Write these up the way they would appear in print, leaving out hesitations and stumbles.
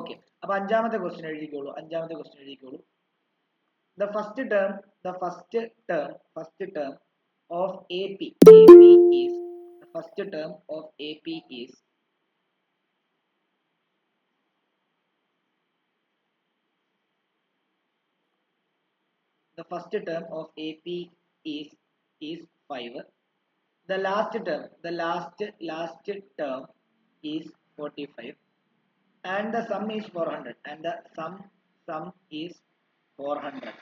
Okay, അപ്പൊ അഞ്ചാമത്തെ question എഴുതിക്കോളൂ. The first term of AP is the first term of AP is the first term of AP is 5. The last term is 45, and the sum is 400, and the sum is 400.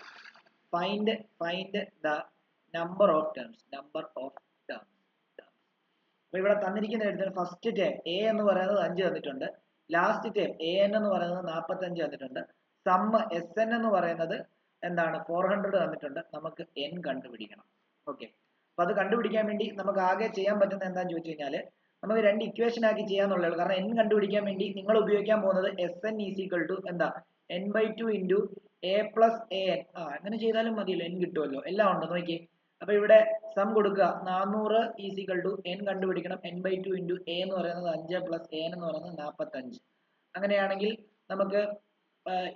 Find the number of terms. അപ്പോൾ ഇവിടെ തന്നിരിക്കുന്ന എഴുതുന്ന first term A എന്ന് പറയുന്നത് 5 തന്നിട്ടുണ്ട്, last term A N എന്ന് പറയുന്നത് 45 തന്നിട്ടുണ്ട്, സം എസ് എൻ എന്ന് പറയുന്നത് എന്താണ് 400 തന്നിട്ടുണ്ട്. നമുക്ക് എൻ കണ്ടുപിടിക്കണം. ഓക്കെ, അപ്പൊ അത് കണ്ടുപിടിക്കാൻ വേണ്ടി നമുക്ക് ആകെ ചെയ്യാൻ പറ്റുന്ന എന്താണെന്ന് ചോദിച്ചു കഴിഞ്ഞാൽ നമുക്ക് രണ്ട് ഇക്വേഷൻ ആക്കി ചെയ്യാന്നുള്ളൂ. കാരണം എൻ കണ്ടുപിടിക്കാൻ വേണ്ടി നിങ്ങൾ ഉപയോഗിക്കാൻ പോകുന്നത് S N is equal to എന്താ n/2 into A plus A N. അങ്ങനെ ചെയ്താലും മതിയല്ലോ, എൻ കിട്ടുമല്ലോ, എല്ലാം ഉണ്ട് നോക്കിയേ. അപ്പൊ ഇവിടെ സം കൊടുക്കുക 400 ഈസ് ഈക്വൽ ടു എൻ കണ്ടുപിടിക്കണം, n/2 ഇൻറ്റു എ എന്ന് പറയുന്നത് 5 പ്ലസ് എ എൻ എന്ന് പറയുന്നത് 45. അങ്ങനെയാണെങ്കിൽ നമുക്ക്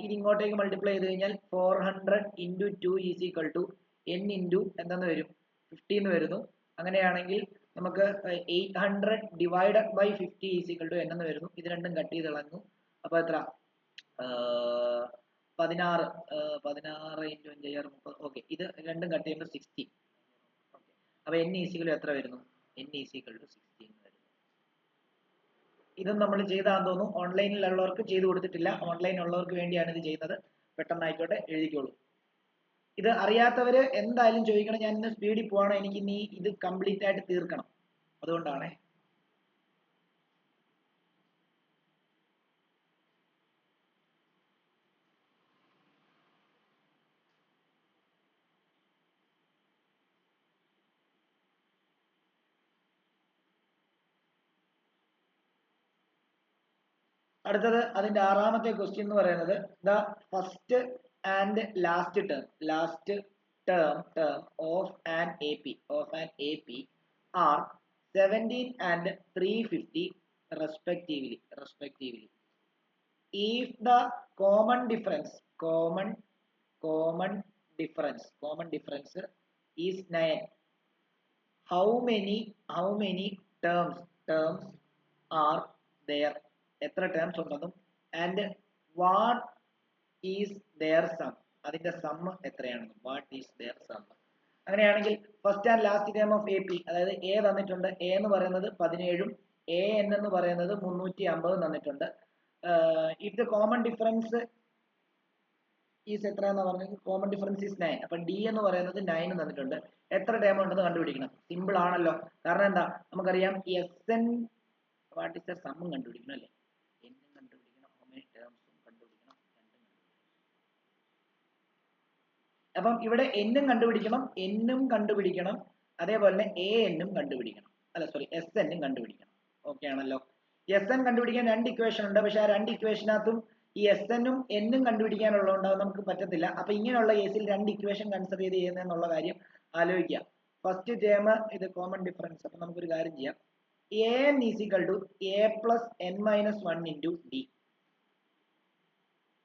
ഇത് ഇങ്ങോട്ടേക്ക് മൾട്ടിപ്ലൈ ചെയ്ത് കഴിഞ്ഞാൽ 400 into 2 is equal to N into എന്തെന്ന് വരും 50 എന്ന് വരുന്നു. അങ്ങനെയാണെങ്കിൽ നമുക്ക് 800 divided by 50 is equal to N എന്ന് വരുന്നു. ഇത് രണ്ടും കട്ട് ചെയ്ത് കളഞ്ഞു. അപ്പൊ എത്ര 16 ഇൻറ്റു 5 30. ഓക്കെ, ഇത് രണ്ടും കട്ട് ചെയ്യുമ്പോൾ 60. അപ്പൊ n ഈക്വൽ എത്ര വരുന്നു? n ഈക്വൽ ടു 60 എന്ന് വരുന്നു. ഇതും നമ്മൾ ചെയ്താന്ന് തോന്നുന്നു. ഓൺലൈനിലുള്ളവർക്ക് ചെയ്തു കൊടുത്തിട്ടില്ല, ഓൺലൈൻ ഉള്ളവർക്ക് വേണ്ടിയാണ് ഇത് ചെയ്യുന്നത്. പെട്ടെന്നായിക്കോട്ടെ, എഴുതിക്കോളൂ. ഇത് അറിയാത്തവര് എന്തായാലും ചോദിക്കണം. ഞാൻ ഇന്ന് സ്പീഡിൽ പോവാണ്, എനിക്ക് ഇനി ഇത് കംപ്ലീറ്റ് ആയിട്ട് തീർക്കണം, അതുകൊണ്ടാണ്. അടുത്തത് അതിന്റെ ആറാമത്തെ ക്വസ്റ്റ്യൻ എന്ന് പറയുന്നത് the first and last term of an AP are 17 and 350 respectively. If the common difference is 9, how many terms are there? എത്ര ടേംസ് ഉണ്ടെന്നും and what is their sum, അതിന്റെ സം എത്രയാണെന്നും. അങ്ങനെയാണെങ്കിൽ first and last term of AP, അതായത് A തന്നിട്ടുണ്ട്, A എന്ന് പറയുന്നത് 17ഉം A N എന്ന് പറയുന്നത് 350 തന്നിട്ടുണ്ട്. If the common difference is എത്ര എന്ന് പറഞ്ഞത്, കോമൺ ഡിഫറൻസ് ഈസ് 9. അപ്പൊ ഡി എന്ന് പറയുന്നത് 9 തന്നിട്ടുണ്ട്. എത്ര ടേം ഉണ്ടെന്ന് കണ്ടുപിടിക്കണം. സിമ്പിൾ ആണല്ലോ, കാരണം എന്താ നമുക്കറിയാം S N what is the some കണ്ടുപിടിക്കണം അല്ലേ, എന്നും കണ്ടുപിടിക്കണം, ടേംസും കണ്ടുപിടിക്കണം, അപ്പം ഇവിടെ എന്നും കണ്ടുപിടിക്കണം, അതേപോലെ തന്നെ എ എന്നും കണ്ടുപിടിക്കണം, എസ് എന്നും കണ്ടുപിടിക്കണം. ഓക്കെ ആണല്ലോ. എസ് എൻ കണ്ടുപിടിക്കാൻ രണ്ട് ഇക്വേഷൻ ഉണ്ട്, പക്ഷെ ആ രണ്ട് ഇക്വേഷനകത്തും ഈ എസ് എന്നും എന്നും കണ്ടുപിടിക്കാനുള്ളതുകൊണ്ട് അത് നമുക്ക് പറ്റത്തില്ല. അപ്പൊ ഇങ്ങനെയുള്ള കേസിൽ രണ്ട് ഇക്വേഷൻ കൺസിഡർ ചെയ്ത് ചെയ്യുന്നതെന്നുള്ള കാര്യം ആലോചിക്കുക. ഫസ്റ്റ് ടേം ഇത് കോമൺ ഡിഫറൻസ്. അപ്പൊ നമുക്കൊരു കാര്യം ചെയ്യാം, A N is equal to A plus N minus 1 into D.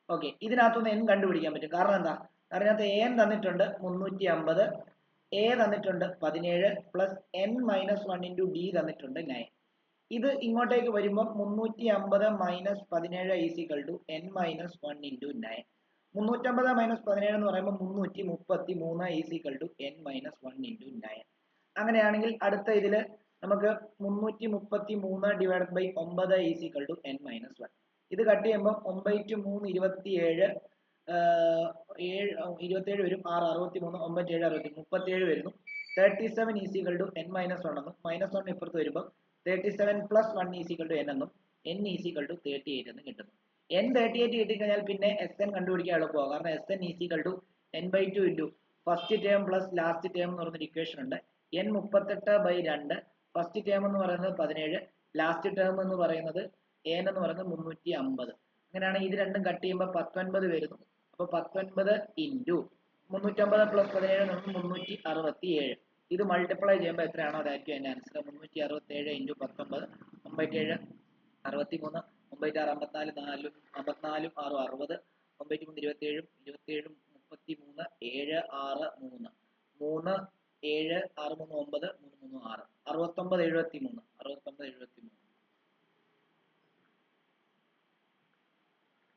Okay, ഇതിനകത്തുനിന്ന് എൻ കണ്ടുപിടിക്കാൻ പറ്റും. കാരണം എന്താ, കാരണം ഇതിനകത്ത് എ എൻ തന്നിട്ടുണ്ട് 350, എ തന്നിട്ടുണ്ട് 17 plus N minus 1 into d തന്നിട്ടുണ്ട് 9. ഇത് ഇങ്ങോട്ടേക്ക് വരുമ്പോൾ 350 minus 17 is equal to n minus 1 into 9. 350 minus 17 എന്ന് പറയുമ്പോൾ 333 is equal to n minus 1 into 9. അങ്ങനെയാണെങ്കിൽ അടുത്ത ഇതില് നമുക്ക് 333 divided by 9 is equal to n minus 1. ഇത് കട്ട് ചെയ്യുമ്പോൾ 9 × 3 27, 27 വരും, 6 63, 9 7 60, 37 വരുന്നു. 37 is equal to n minus 1 എന്നും മൈനസ് 1 ഇപ്പുറത്ത് വരുമ്പോൾ 37 plus 1 is equal to n എന്നും എൻ ഈസ് ഈക്വൽ ടു 38 എന്നും കിട്ടുന്നു. എൻ 38 കിട്ടിക്കഴിഞ്ഞാൽ പിന്നെ എസ് എൻ കണ്ടുപിടിക്കാൻ എളുപ്പമാകും. കാരണം S N is equal to n/2 into first term plus last term എന്ന് പറഞ്ഞൊരു ഇക്വേഷൻ ഉണ്ട്. n 38/2, ഫസ്റ്റ് ടേം എന്ന് പറയുന്നത് 17, ലാസ്റ്റ് ടേം എന്ന് പറയുന്നത് എൻ എന്ന് പറയുന്നത് 350. അങ്ങനെയാണെങ്കിൽ ഇത് രണ്ടും കട്ട് ചെയ്യുമ്പോൾ 19 വരുന്നു. അപ്പൊ 19 ഇൻറ്റു 350 പ്ലസ് 17 367. ഇത് മൾട്ടിപ്ലൈ ചെയ്യുമ്പോൾ എത്രയാണോ അതായിരിക്കും അതിന്റെ ആൻസർ. 367 ഇൻറ്റു 19, 97, 63, 9 6 54 4 54 6 60 9 3 27 27 33 7 6 3 3 7 6 3 9 3 3 6 69 73 69 73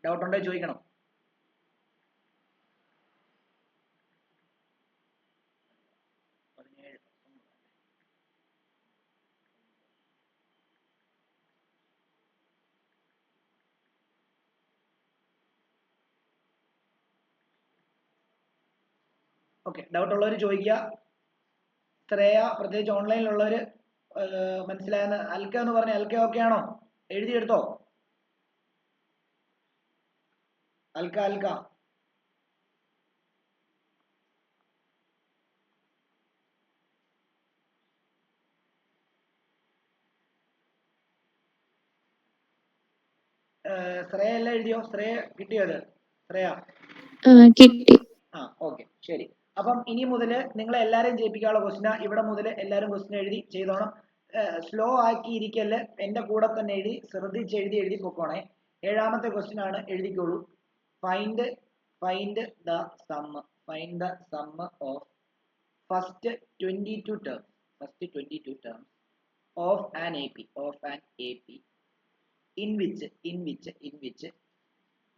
ഡൗട്ട് ഉണ്ടോ ചോദിക്കണം. ഓക്കെ, ഡൗട്ട് ഉള്ളവർ ചോദിക്കുക. ശ്രേയ പ്രത്യേകിച്ച് ഓൺലൈനിലുള്ളവർ മനസ്സിലായെന്ന്. അൽക്ക എന്ന് പറഞ്ഞ അൽക്ക ഓക്കെ ആണോ? എഴുതിയെടുത്തോ അൽക്ക? അൽക്ക ശ്രേയ എല്ലാം എഴുതിയോ? ശ്രേയ കിട്ടിയോ? അത് ശ്രേയ കിട്ടി. ഓക്കെ ശരി. അപ്പം ഇനി മുതൽ നിങ്ങളെ എല്ലാരെയും ചെയ്യിപ്പിക്കാനുള്ള ക്വസ്റ്റിനാ. ഇവിടെ മുതൽ എല്ലാവരും ക്വസ്റ്റിൻ എഴുതി ചെയ്തോണം. സ്ലോ ആക്കി ഇരിക്കല്, എന്റെ കൂടെ തന്നെ എഴുതി ശ്രദ്ധിച്ച് എഴുതി പൊക്കോണേ. 7ാമത്തെ ക്വസ്റ്റ്യൻ ആണ്, എഴുതിക്കോളൂ. Find the sum of first 22 terms of an AP in which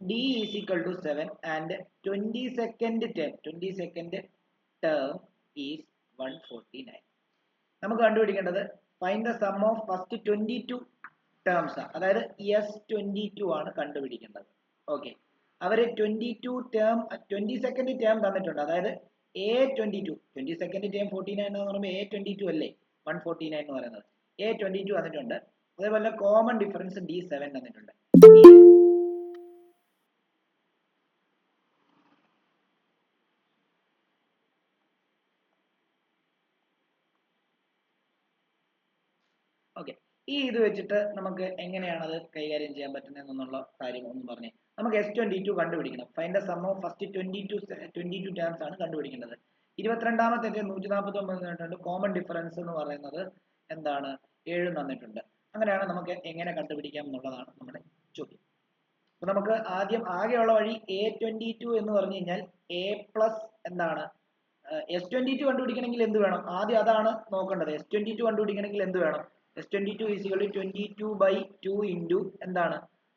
D is equal to 7 and 22nd term is 149. നമുക്ക് കണ്ടുപിടിക്കേണ്ടത് find the sum of first 22 terms, അതായത് S22 ആണ് കണ്ടുപിടിക്കേണ്ടത്. ഓക്കെ, അവര് 22nd ടേം തന്നിട്ടുണ്ട്. അതായത് A22 22nd ടേം 49 എന്ന് പറയുമ്പോൾ A22 അല്ലേ 149 എന്ന് പറയുന്നത്. A22 തന്നിട്ടുണ്ട്. അതേപോലെ കോമൺ ഡിഫറൻസ് D7 തന്നിട്ടുണ്ട്. ഓക്കെ, ഈ ഇത് വെച്ചിട്ട് നമുക്ക് എങ്ങനെയാണ് അത് കൈകാര്യം ചെയ്യാൻ പറ്റുന്നതെന്നുള്ള കാര്യം ഒന്ന് പറഞ്ഞേ. നമുക്ക് S22 കണ്ടുപിടിക്കണം. Find the sum of first 22 terms ആണ് കണ്ടുപിടിക്കേണ്ടത്. 22ാമത്തെ 149 തന്നിട്ടുണ്ട്. കോമൺ ഡിഫറൻസ് എന്ന് പറയുന്നത് എന്താണ്? 7 തന്നിട്ടുണ്ട്. അങ്ങനെയാണ് നമുക്ക് എങ്ങനെ കണ്ടുപിടിക്കാം എന്നുള്ളതാണ് നമ്മുടെ ചോദ്യം. അപ്പൊ നമുക്ക് ആദ്യം ആകെയുള്ള വഴി A22 എന്ന് പറഞ്ഞു കഴിഞ്ഞാൽ A പ്ലസ് എന്താണ് S22 കണ്ടുപിടിക്കണമെങ്കിൽ എന്ത് വേണം? ആദ്യം അതാണ് നോക്കേണ്ടത്. S22 കണ്ടുപിടിക്കണമെങ്കിൽ എന്ത് വേണം? S22 is equal to 22/2 into എന്താണ്?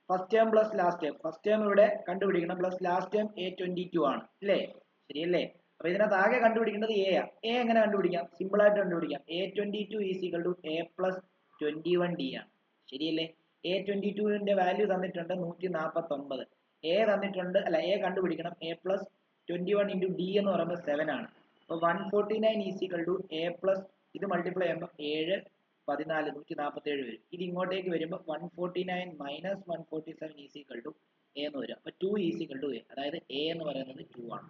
First term plus last term. First term ഇവിടെ കണ്ടുപിടിക്കണം, പ്ലസ് ലാസ്റ്റ് ടേം A22 ആണ് അല്ലേ? ശരിയല്ലേ? അപ്പൊ ഇതിനകത്ത് ആകെ കണ്ടുപിടിക്കേണ്ടത് A ആ. A എങ്ങനെ കണ്ടുപിടിക്കാം? സിമ്പിൾ ആയിട്ട് കണ്ടുപിടിക്കാം. A22 is equal to A plus 21D ആണ്. ശരിയല്ലേ? A22ന്റെ വാല്യൂ തന്നിട്ടുണ്ട് 149. A തന്നിട്ടുണ്ട്, അല്ല A കണ്ടുപിടിക്കണം. A plus 21 into D എന്ന് പറയുമ്പോൾ 7 ആണ്. അപ്പൊ 149 is equal to A plus ഇത് മൾട്ടിപ്ലൈ ചെയ്യുമ്പോൾ 7 14 147 വരും. ഇത് ഇങ്ങോട്ടേക്ക് വരുമ്പോൾ 149 minus 147 is equal to A എന്ന് വരും. അപ്പൊ 2 is equal to A, അതായത് A എന്ന് പറയുന്നത് 2 ആണ്.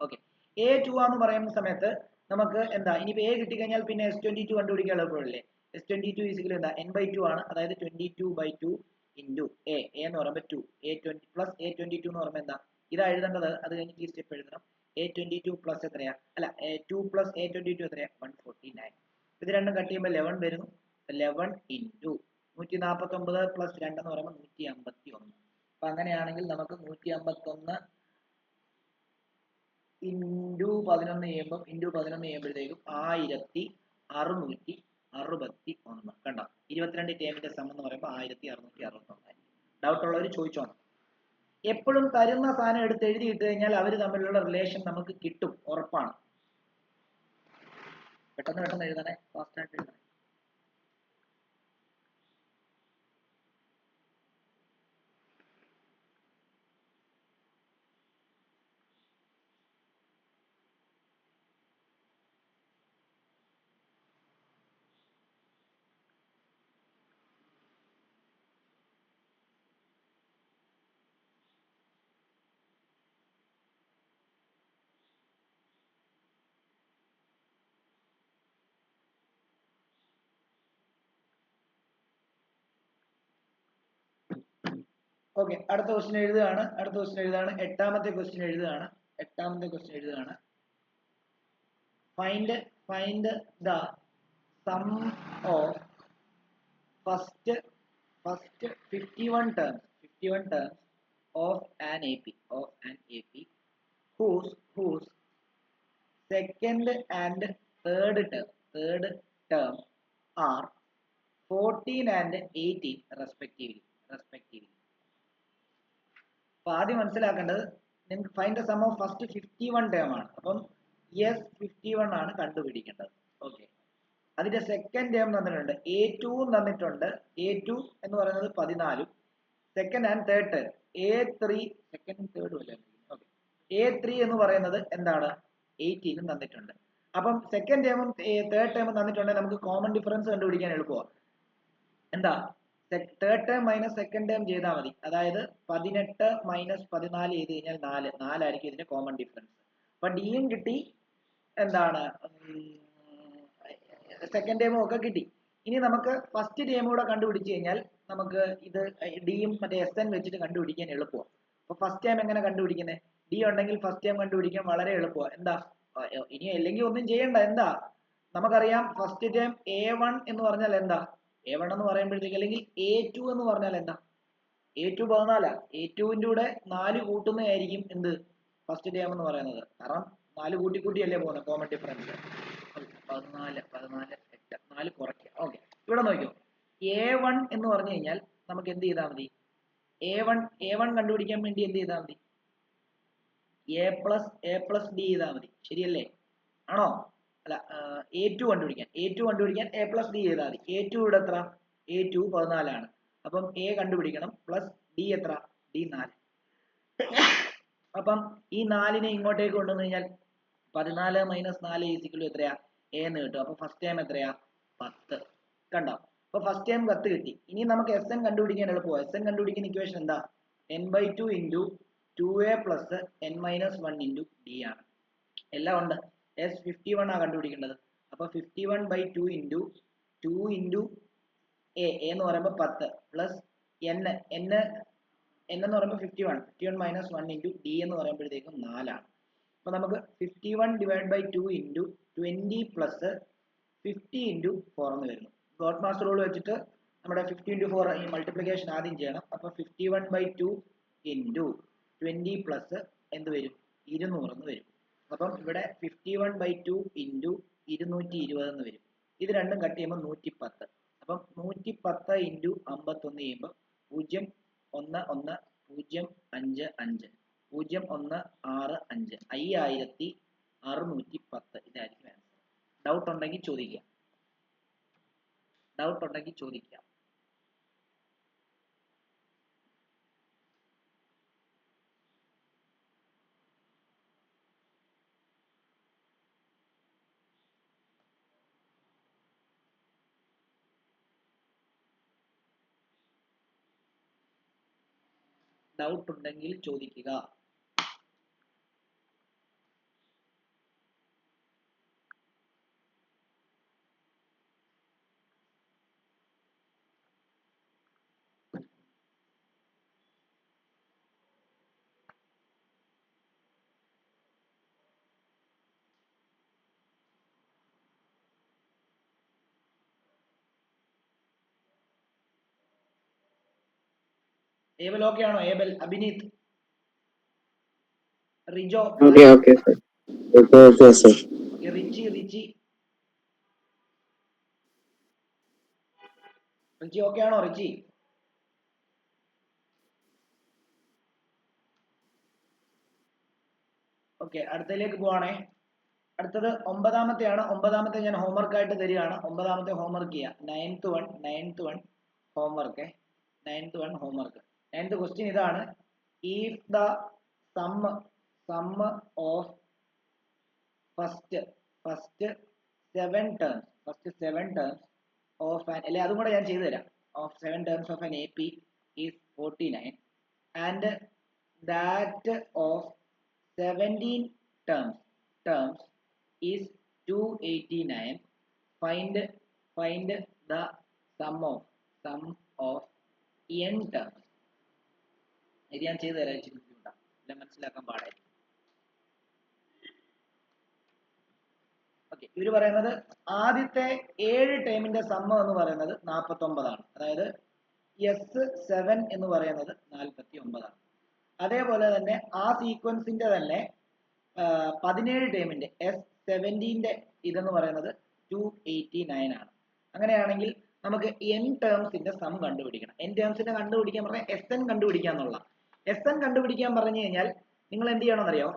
ഓക്കെ, A 2 ആണെന്ന് പറയുന്ന സമയത്ത് നമുക്ക് എന്താ ഇനിയിപ്പോ A കിട്ടിക്കഴിഞ്ഞാൽ പിന്നെ S22 കണ്ടുപിടിക്കാൻ എളുപ്പമല്ലേ? S22 is equal to എന്താ? n/2 ആണ്, അതായത് 22/2 into A എന്ന് പറയുമ്പോൾ 2 A20 plus A22 എന്ന് പറയുമ്പോൾ എന്താ? ഇതാ എഴുതേണ്ടത്. അത് കഴിഞ്ഞിട്ട് ഈ സ്റ്റെപ്പ് എഴുതണം. A22 പ്ലസ് എത്രയാ? അല്ല 2 plus A22 എത്രയാ? 149. ഇത് രണ്ടും കട്ട് ചെയ്യുമ്പോൾ 11 വരുന്നു. 11 into 149 പ്ലസ് 2 എന്ന് പറയുമ്പോൾ 151. അപ്പൊ അങ്ങനെയാണെങ്കിൽ നമുക്ക് 151 into 11 ചെയ്യുമ്പോൾ 1661. കണ്ടോ? 22 ടേമിന്റെ സം എന്ന് പറയുമ്പോൾ 1661. ഡൗട്ട് ഉള്ളവർ ചോദിച്ചോണം. എപ്പോഴും തരുന്ന സാധനം എടുത്ത് എഴുതിയിട്ട് കഴിഞ്ഞാൽ അവർ തമ്മിലുള്ള റിലേഷൻ നമുക്ക് കിട്ടും, ഉറപ്പാണ്. പെട്ടെന്ന് എഴുതണേ, ഫാസ്റ്റ് ആയിട്ട് എഴുതണേ. ഓക്കെ, അടുത്ത ക്വസ്റ്റ്യൻ എഴുതുകയാണ്. 8ാമത്തെ ക്വസ്റ്റ്യൻ എഴുതുകയാണ്. Find the sum of first first 51 terms of an AP whose second and third term are 14 and 18 respectively. അപ്പൊ ആദ്യം മനസ്സിലാക്കേണ്ടത് നിങ്ങൾക്ക് find the sum of first 51 term ആണ്. അപ്പം എസ് 51 ആണ് കണ്ടുപിടിക്കേണ്ടത്. ഓക്കെ, അതിന്റെ സെക്കൻഡ് ടേം തന്നിട്ടുണ്ട്, A2 തന്നിട്ടുണ്ട്. A2 എന്ന് പറയുന്നത് 14, second and third term A3 second തേർഡും അല്ലേ. ഓക്കെ, A3 എന്ന് പറയുന്നത് എന്താണ് 18 തന്നിട്ടുണ്ട്. അപ്പം സെക്കൻഡ് ടേമും തേർഡ് ടേമും തന്നിട്ടുണ്ടെങ്കിൽ നമുക്ക് കോമൺ ഡിഫറൻസ് കണ്ടുപിടിക്കാൻ എളുപ്പമാണ്. എന്താ, third term minus second term ചെയ്താൽ മതി. അതായത് 18 മൈനസ് 14 ചെയ്ത് കഴിഞ്ഞാൽ 4 ആയിരിക്കും ഇതിന്റെ കോമൺ ഡിഫറൻസ്. അപ്പൊ ഡിയും കിട്ടി, എന്താണ് സെക്കൻഡ് ടേമും ഒക്കെ കിട്ടി. ഇനി നമുക്ക് ഫസ്റ്റ് ടേം കൂടെ കണ്ടുപിടിച്ച് കഴിഞ്ഞാൽ നമുക്ക് ഇത് ഡിയും മറ്റേ SN വെച്ചിട്ട് കണ്ടുപിടിക്കാൻ എളുപ്പമാണ്. അപ്പൊ ഫസ്റ്റ് ടൈം എങ്ങനെ കണ്ടുപിടിക്കുന്നത്? ഡി ഉണ്ടെങ്കിൽ ഫസ്റ്റ് ടൈം കണ്ടുപിടിക്കാൻ വളരെ എളുപ്പമാണ്. എന്താ, ഇനി അല്ലെങ്കിൽ ഒന്നും ചെയ്യണ്ട. എന്താ, നമുക്കറിയാം ഫസ്റ്റ് ടൈം A1 എന്ന് പറഞ്ഞാൽ എന്താ, A1 എന്ന് പറയുമ്പോഴത്തേക്ക്, അല്ലെങ്കിൽ A2 എന്ന് പറഞ്ഞാൽ എന്താ, A2 14. A2ന്റെ കൂടെ 4 കൂട്ടുന്നതായിരിക്കും എന്ത് ഫസ്റ്റ് ടേം എന്ന് പറയുന്നത്. കാരണം 4 കൂട്ടിയല്ലേ പോകുന്നത്, കോമൺ ഡിഫറൻസ് 14 4 കുറയ്ക്കുക. ഓക്കെ, ഇവിടെ നോക്കിയോ, A1 എന്ന് പറഞ്ഞു കഴിഞ്ഞാൽ നമുക്ക് എന്ത് ചെയ്താൽ മതി, A1 കണ്ടുപിടിക്കാൻ വേണ്ടി എന്ത് ചെയ്താൽ മതി, A പ്ലസ് ഡി ചെയ്താൽ മതി. ശരിയല്ലേ? ആണോ? അല്ല, A2 കണ്ടുപിടിക്കാൻ A പ്ലസ് ഡി ചെയ്താൽ മതി. A2 ഇവിടെ എത്ര, A2 14 ആണ്. അപ്പം A കണ്ടുപിടിക്കണം, പ്ലസ് ഡി എത്ര, ഡി 4. അപ്പം ഈ 4നെ ഇങ്ങോട്ടേക്ക് കൊണ്ടുവന്നു കഴിഞ്ഞാൽ 14 മൈനസ് 4 ഈക്വൽ എത്രയാ, A എന്ന് കിട്ടും. അപ്പൊ ഫസ്റ്റ് ടൈം എത്രയാ, 10. കണ്ടോ? അപ്പൊ ഫസ്റ്റ് ടൈം 10 കിട്ടി. ഇനി നമുക്ക് SN കണ്ടുപിടിക്കാൻ എളുപ്പമാണ്. SN കണ്ടുപിടിക്കുന്ന ഇക്വേഷൻ എന്താ, n/2 into 2A plus n minus 1 into D ആണ്. എല്ലാം ഉണ്ട്. S51 ആണ് കണ്ടുപിടിക്കേണ്ടത്. അപ്പൊ 51/2 ഇൻറ്റു 2 ഇൻറ്റു A എന്ന് പറയുമ്പോൾ 10 പ്ലസ് n എന്ന് പറയുമ്പോൾ 51 മൈനസ് 1 ഇൻറ്റു ഡി എന്ന് പറയുമ്പോഴത്തേക്കും 4 ആണ്. അപ്പൊ നമുക്ക് 51/2 ഇൻറ്റു 20 പ്ലസ് 50 ഇൻറ്റു 4 എന്ന് വരുന്നു. ബ്രോഡ് മാസ്റ്റർ റൂൾ വെച്ചിട്ട് നമ്മുടെ 50 ഇൻറ്റു 4 ഈ മൾട്ടിപ്ലിക്കേഷൻ ആദ്യം ചെയ്യണം. അപ്പൊ 51/2 ഇൻറ്റു 20 പ്ലസ് എന്ത് വരും, 200 എന്ന് വരും. അപ്പം ഇവിടെ 51/2 ഇൻറ്റു 220 എന്ന് വരും. ഇത് രണ്ടും കട്ട് ചെയ്യുമ്പോൾ 110. അപ്പം 110 ഇൻറ്റു 51 ചെയ്യുമ്പോൾ 01105 01665 5610 ഇതായിരിക്കും ആൻസർ. ഡൗട്ട് ഉണ്ടെങ്കിൽ ചോദിക്കുക. ഡൗട്ട് ഉണ്ടെങ്കിൽ ചോദിക്കുക. ഏബൽ ഓക്കെ ആണോ? Abel, Abhineeth, Rijo, okay sir. Okay sir. Richie okay ആണോ? Richie okay. അടുത്തതിലേക്ക് പോവാണേ. അടുത്തത് 9ാമത്തെയാണ്. 9ാമത്തെ ഞാൻ ഹോംവർക്ക് ആയിട്ട് തരികയാണ്. 9ാമത്തെ ഹോംവർക്ക് ചെയ്യുക. 9th 1 homework. 9th ക്വസ്റ്റ്യൻ ഇതാണ്. If the sum of first 7 terms of an, അല്ലെ അതും കൂടെ ഞാൻ ചെയ്തു തരാം. Of 7 terms of an AP is 49 and that of 17 terms is 289. Find the sum of n terms. ഇത് ഞാൻ ചെയ്തു തരാം. എല്ലാം മനസ്സിലാക്കാൻ പാടായിരിക്കും. ഓക്കെ, ഇവര് പറയുന്നത് ആദ്യത്തെ 7 ടേമിന്റെ സമ്മ എന്ന് പറയുന്നത് 49 ആണ്. അതായത് S7 എന്ന് പറയുന്നത് 49 ആണ്. അതേപോലെ തന്നെ ആ സീക്വൻസിന്റെ തന്നെ 17 ടേമിന്റെ S17ന്റെ ഇതെന്ന് പറയുന്നത് 289 ആണ്. അങ്ങനെയാണെങ്കിൽ നമുക്ക് n ടേംസിന്റെ സം കണ്ടുപിടിക്കണം. n ടേംസിന്റെ കണ്ടുപിടിക്കാൻ പറഞ്ഞാൽ Sn കണ്ടുപിടിക്കാൻ എന്നുള്ള. Sn കണ്ടുപിടിക്കാൻ പറഞ്ഞു കഴിഞ്ഞാൽ നിങ്ങൾ എന്ത് ചെയ്യണമെന്നറിയോ?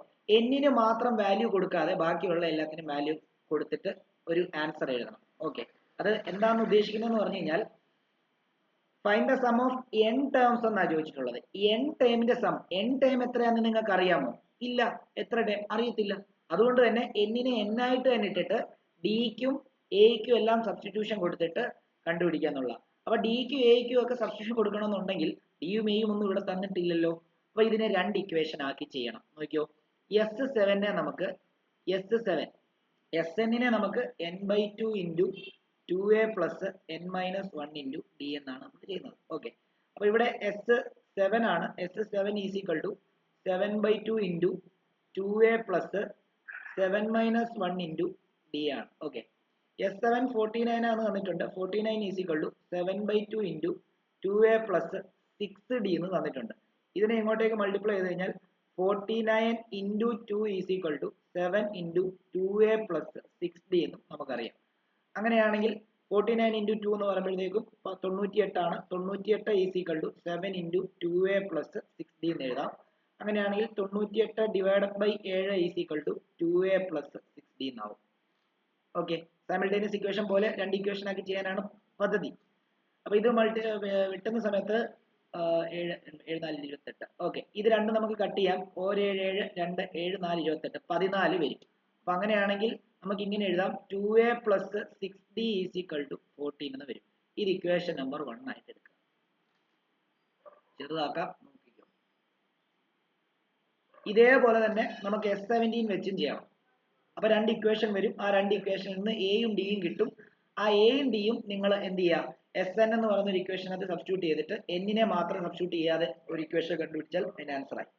n-ന് മാത്രം വാല്യൂ കൊടുക്കാതെ ബാക്കിയുള്ള എല്ലാത്തിനും വാല്യൂ കൊടുത്തിട്ട് ഒരു ആൻസർ എഴുതണം. ഓക്കെ, അത് എന്താണ് ഉദ്ദേശിക്കുന്നതെന്ന് പറഞ്ഞു കഴിഞ്ഞാൽ find the sum of n terms എന്നാണ് ചോദിച്ചിട്ടുള്ളത്. n ടേമിന്റെ സം, n ടേം എത്രയാണെന്ന് നിങ്ങൾക്ക് അറിയാമോ? ഇല്ല. എത്ര ടേം അറിയത്തില്ല. അതുകൊണ്ട് തന്നെ n-നെ n ആയിട്ട് തന്നെ ഇട്ടിട്ട് d-ക്കും a-ക്കും എല്ലാം സബ്സ്റ്റിറ്റ്യൂഷൻ കൊടുത്തിട്ട് കണ്ടുപിടിക്കാന്നുള്ള. അപ്പൊ d-ക്കും a-ക്കും ഒക്കെ സബ്സ്റ്റിറ്റ്യൂഷൻ കൊടുക്കണമെന്നുണ്ടെങ്കിൽ d-യും a-യും ഒന്നും ഇവിടെ തന്നിട്ടില്ലല്ലോ. അപ്പൊ ഇതിനെ രണ്ട് ഇക്വേഷൻ ആക്കി ചെയ്യണം. നോക്കിയോ, S7-നെ നമുക്ക് Sn-നെ നമുക്ക് n/2 into 2a plus n-1 into d എന്നാണ് നമ്മൾ ചെയ്യുന്നത്. ഓക്കെ, അപ്പൊ ഇവിടെ S7 ആണ്. S7 is equal to 7/2 into 2a plus 7-1 into d ആണ്. ഓക്കെ, S7 49 ആണ് തന്നിട്ടുണ്ട്. 49 is equal to 7/2 into 2a plus 6d എന്ന് തന്നിട്ടുണ്ട്. ഇതിനെ ഇങ്ങോട്ടേക്ക് മൾട്ടിപ്ലൈ ചെയ്ത് കഴിഞ്ഞാൽ 49 into 2 is equal to 7 into 2a plus 6d എന്നും നമുക്കറിയാം. അങ്ങനെയാണെങ്കിൽ 49 ഇൻറ്റു 2 എന്ന് പറയുമ്പോഴത്തേക്കും 98 ആണ്. 98 is equal to 7 into 2a plus 6d എന്ന് എഴുതാം. അങ്ങനെയാണെങ്കിൽ 98 divided by 7 is equal to 2a plus 6d എന്നാവും. ഓക്കെ, സൈമിൾട്ടേനിയസ് ഇക്വേഷൻ പോലെ രണ്ട് ഇക്വേഷൻ ആക്കി ചെയ്യാനാണ് പദ്ധതി. അപ്പൊ ഇത് വെട്ടുന്ന സമയത്ത് 7 7 4 28. ഓക്കെ, ഇത് രണ്ടും നമുക്ക് കട്ട് ചെയ്യാം. 7 7 2 7 4 28 14 വരും. അപ്പൊ അങ്ങനെയാണെങ്കിൽ നമുക്ക് ഇങ്ങനെ എഴുതാം, 2a plus 6d is equal to 14 എന്ന് വരും. ഇത് ഇക്വേഷൻ നമ്പർ 1 ആയിട്ട് എടുക്കാം. ചെറുതാക്കാം, നോക്കിക്കോ. ഇതേപോലെ തന്നെ നമുക്ക് S17 വെച്ചും ചെയ്യണം. അപ്പൊ രണ്ട് ഇക്വേഷൻ വരും. ആ രണ്ട് ഇക്വേഷനിൽ നിന്ന് എയും ഡിയും കിട്ടും. ആ എയും ഡിയും നിങ്ങൾ എന്ത് ചെയ്യുക, Sn എന്ന് പറയുന്ന ഒരു ഇക്വേഷനകത്ത് സബ്സ്റ്റിറ്റ്യൂട്ട് ചെയ്തിട്ട് n-നെ മാത്രം സബ്സ്റ്റിറ്റ്യൂട്ട് ചെയ്യാതെ ഒരു ഇക്വേഷൻ കണ്ടുപിടിച്ചാൽ അതിന്റെ ആൻസർ ആയി.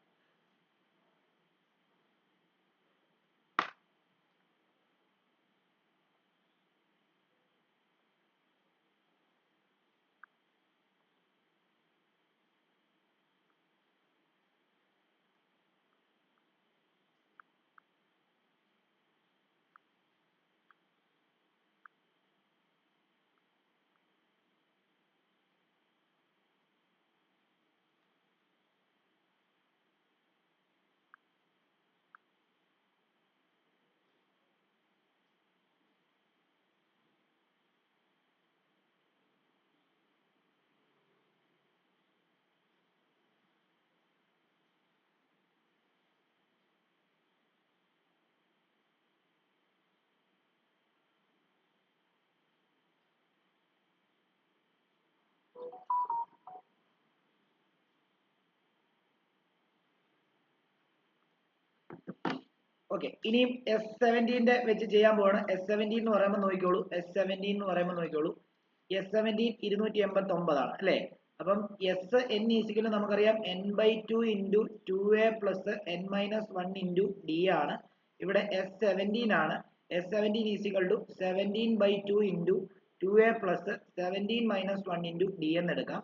ഓക്കെ, ഇനിയും S17 വെച്ച് ചെയ്യാൻ പോവാണ്. S17 എന്ന് പറയുമ്പോൾ നോക്കിക്കോളൂ. S17 എന്ന് പറയുമ്പോൾ നോക്കിക്കോളൂ. S17 289 ആണ് അല്ലേ? അപ്പം Sn ഈസിക്കൽ നമുക്കറിയാം n/2 into 2a plus n-1 into d ആണ്. ഇവിടെ S17 ആണ്. S17 is equal to 17/2 into 2a plus 17-1 into d എന്ന് എടുക്കാം.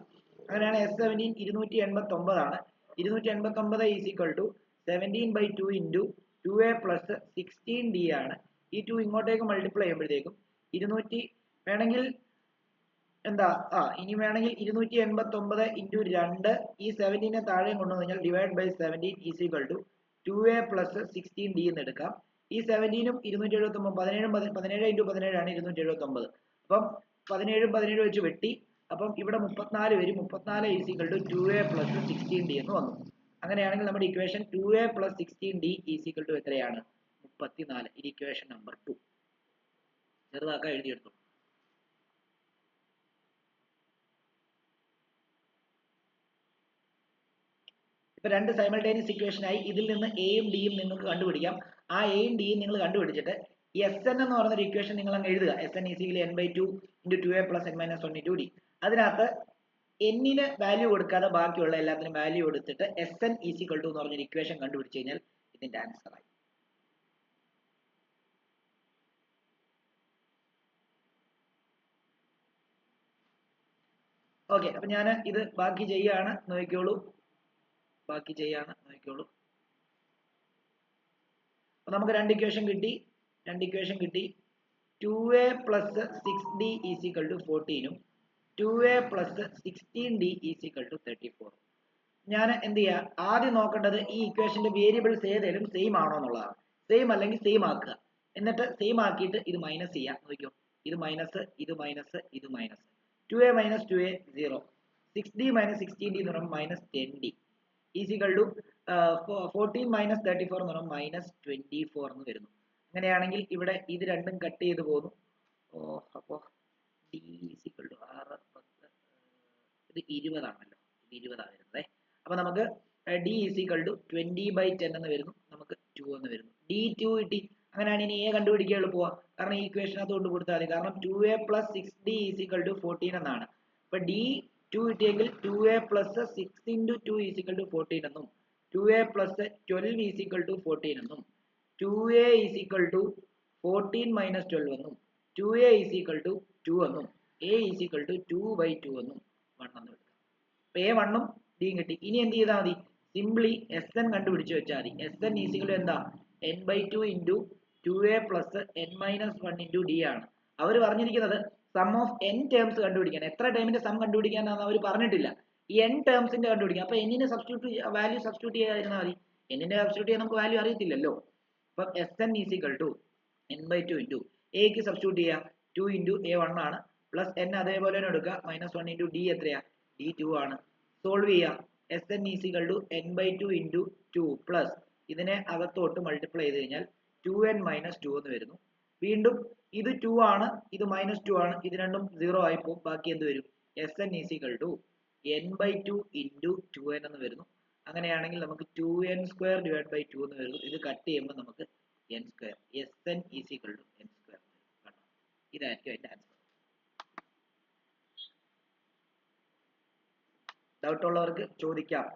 അങ്ങനെയാണ് S17 289 ആണ്. 289 is equal to 17/2 into 2a plus 16d ആണ്. ഈ 2 ഇങ്ങോട്ടേക്ക് മൾട്ടിപ്ലൈ ചെയ്യുമ്പോഴത്തേക്കും 200 വേണമെങ്കിൽ എന്താ ഇനി വേണമെങ്കിൽ 289 ഇൻറ്റു 2 ഈ 17-നെ താഴെയും കൊണ്ടുവന്നു കഴിഞ്ഞാൽ divide by 17 is equal to 2a plus 16d എന്ന് എടുക്കാം. ഈ 17-ഉം 279 17 ഇൻറ്റു 17 ആണ് 279. അപ്പം 17 17 വെച്ച് വെട്ടി. അപ്പം ഇവിടെ 34 വരും. 34 is equal to 2a plus 16d എന്ന് വന്നു. അങ്ങനെയാണെങ്കിൽ നമ്മുടെ equation 2a plus 16d is equal to എത്രയാണ്? 34. ഇത് ഇക്വേഷൻ നമ്പർ 2. ചെറുതാക്കാൻ എഴുതിയെടുത്തു. ഇപ്പൊ രണ്ട് സൈമൾട്ടേനിയസ് ഇക്വേഷൻ ആയി. ഇതിൽ നിന്ന് എയും ഡിയും നിങ്ങൾക്ക് കണ്ടുപിടിക്കാം. ആ എയും ഡിയും നിങ്ങൾ കണ്ടുപിടിച്ചിട്ട് Sn എന്ന് പറയുന്ന ഒരു ഇക്വേഷൻ നിങ്ങൾ അങ്ങ് എഴുതുക. Sn ഈസിക്കലി n/2 into 2a plus n-1 into d. അതിനകത്ത് n-ന് വാല്യൂ കൊടുക്കാതെ ബാക്കിയുള്ള എല്ലാത്തിനും വാല്യൂ കൊടുത്തിട്ട് Sn ഈസിക്കൽ ടു എന്ന് പറഞ്ഞൊരു ഇക്വേഷൻ കണ്ടുപിടിച്ച് കഴിഞ്ഞാൽ ഇതിന്റെ ആൻസർ ആയി. ഓക്കെ, അപ്പൊ ഞാൻ ഇത് ബാക്കി ചെയ്യാണ്, നോക്കിക്കോളൂ. അപ്പൊ നമുക്ക് രണ്ട് ഇക്വേഷൻ കിട്ടി. 2a plus 6d is equal to 14ഉം 2a plus 16d is equal to 34. ഞാൻ എന്ത് ചെയ്യാ, ആദ്യം നോക്കേണ്ടത് ഈ ഇക്വേഷന്റെ വേരിയബിൾസ് ഏതെങ്കിലും സെയിം ആണോ എന്നുള്ളതാണ്. സെയിം അല്ലെങ്കിൽ സെയിം ആക്കുക. എന്നിട്ട് സെയിം ആക്കിയിട്ട് ഇത് മൈനസ് ചെയ്യാം. നോക്കിക്കോ, ഇത് മൈനസ്, ഇത് മൈനസ്, ഇത് minus. 2a minus 2a 0. 6d minus 16d എന്ന് പറയുമ്പോൾ minus 10d is equal to 14 minus 34 എന്ന് പറയുമ്പോൾ മൈനസ് 24 എന്ന് വരുന്നു. അങ്ങനെയാണെങ്കിൽ ഇവിടെ ഇത് രണ്ടും കട്ട് ചെയ്ത് പോകുന്നു. അപ്പോൾ d ഈസ് ഈക്വൽ ടു 6 10 ഇത് 20 ആണല്ലോ, ഇത് 20 ആണ് വരുന്നത്. അപ്പൊ നമുക്ക് d ഈസ് ഈക്വൽ ടു 20/10 എന്ന് വരുന്നു, നമുക്ക് 2 എന്ന് വരുന്നു. d2 കിട്ടി. അങ്ങനെയാണ് ഇനി a കണ്ടുപിടിക്കാൻ എളുപ്പമാണ്, കാരണം ഈ ഇക്വേഷൻ അതുകൊണ്ട് കൊടുത്താൽ മതി. കാരണം 2a plus 6d is equal to 14 എന്നാണ്. അപ്പൊ d2 കിട്ടിയെങ്കിൽ 2a plus 6 into 2 is equal to 14 എന്നും 2a plus 12 is equal to 14 എന്നും 2a is equal to 14 minus 12 എന്നും 2a ഈസ് ഈക്വൽ ടു 2 എന്നും a ഈസ് ഈക്വൽ ടു 2/2 എന്നും 1 എന്ന് എടുക്കാം. അപ്പൊ a 1 ഉം d കിട്ടി. ഇനി എന്ത് ചെയ്താൽ മതി, സിംപ്ലി Sn കണ്ടുപിടിച്ച് വെച്ചാൽ മതി. Sn ഈസ് ഈക്വൽ ടു എന്താ, n/2 into 2a plus n minus 1 into d ആണ്. അവർ പറഞ്ഞിരിക്കുന്നത് സം ഓഫ് n ടേംസ് കണ്ടുപിടിക്കാൻ. എത്ര ടേമിന്റെ സം കണ്ടുപിടിക്കാനാണെന്ന് അവർ പറഞ്ഞിട്ടില്ല. ഈ n ടേംസിന്റെ കണ്ടുപിടിക്കാം. അപ്പൊ എന്നിനെ വാല്യൂ സബ്സ്റ്റിറ്റ്യൂട്ട് ചെയ്യാതിരുന്നാൽ മതി. എന്നിനെ സബ്സ്റ്റിറ്റ്യൂട്ട് ചെയ്യാൻ നമുക്ക് വാല്യൂ അറിയത്തില്ലല്ലോ. അപ്പം Sn is equal to n/2 into എക്ക് സബ്സ്റ്റിറ്റ്യൂട്ട് ചെയ്യാം. 2 into a 1 ആണ്, പ്ലസ് n അതേപോലെ തന്നെ എടുക്കുക, മൈനസ് 1 into d എത്രയാ, d 2 ആണ്. സോൾവ് ചെയ്യാം. Sn is equal to n/2 into 2 plus ഇതിനെ അകത്തോട്ട് മൾട്ടിപ്ലൈ ചെയ്ത് കഴിഞ്ഞാൽ 2n മൈനസ് 2 എന്ന് വരുന്നു. വീണ്ടും ഇത് 2 ആണ്, ഇത് മൈനസ് 2 ആണ്, ഇത് രണ്ടും 0 ആയി പോകും. ബാക്കി എന്ത് വരും, Sn is equal to n/2 into 2n എന്ന് വരുന്നു. അങ്ങനെയാണെങ്കിൽ നമുക്ക് 2n സ്ക്വയർ ഡിവൈഡ് ബൈ 2 എന്ന് വരുന്നു. ഇത് കട്ട് ചെയ്യുമ്പോൾ നമുക്ക് n square, Sn is equal to n square. ഇതായിരിക്കും അതിന്റെ ആൻസർ. ഡൗട്ട് ഉള്ളവർക്ക് ചോദിക്കാം.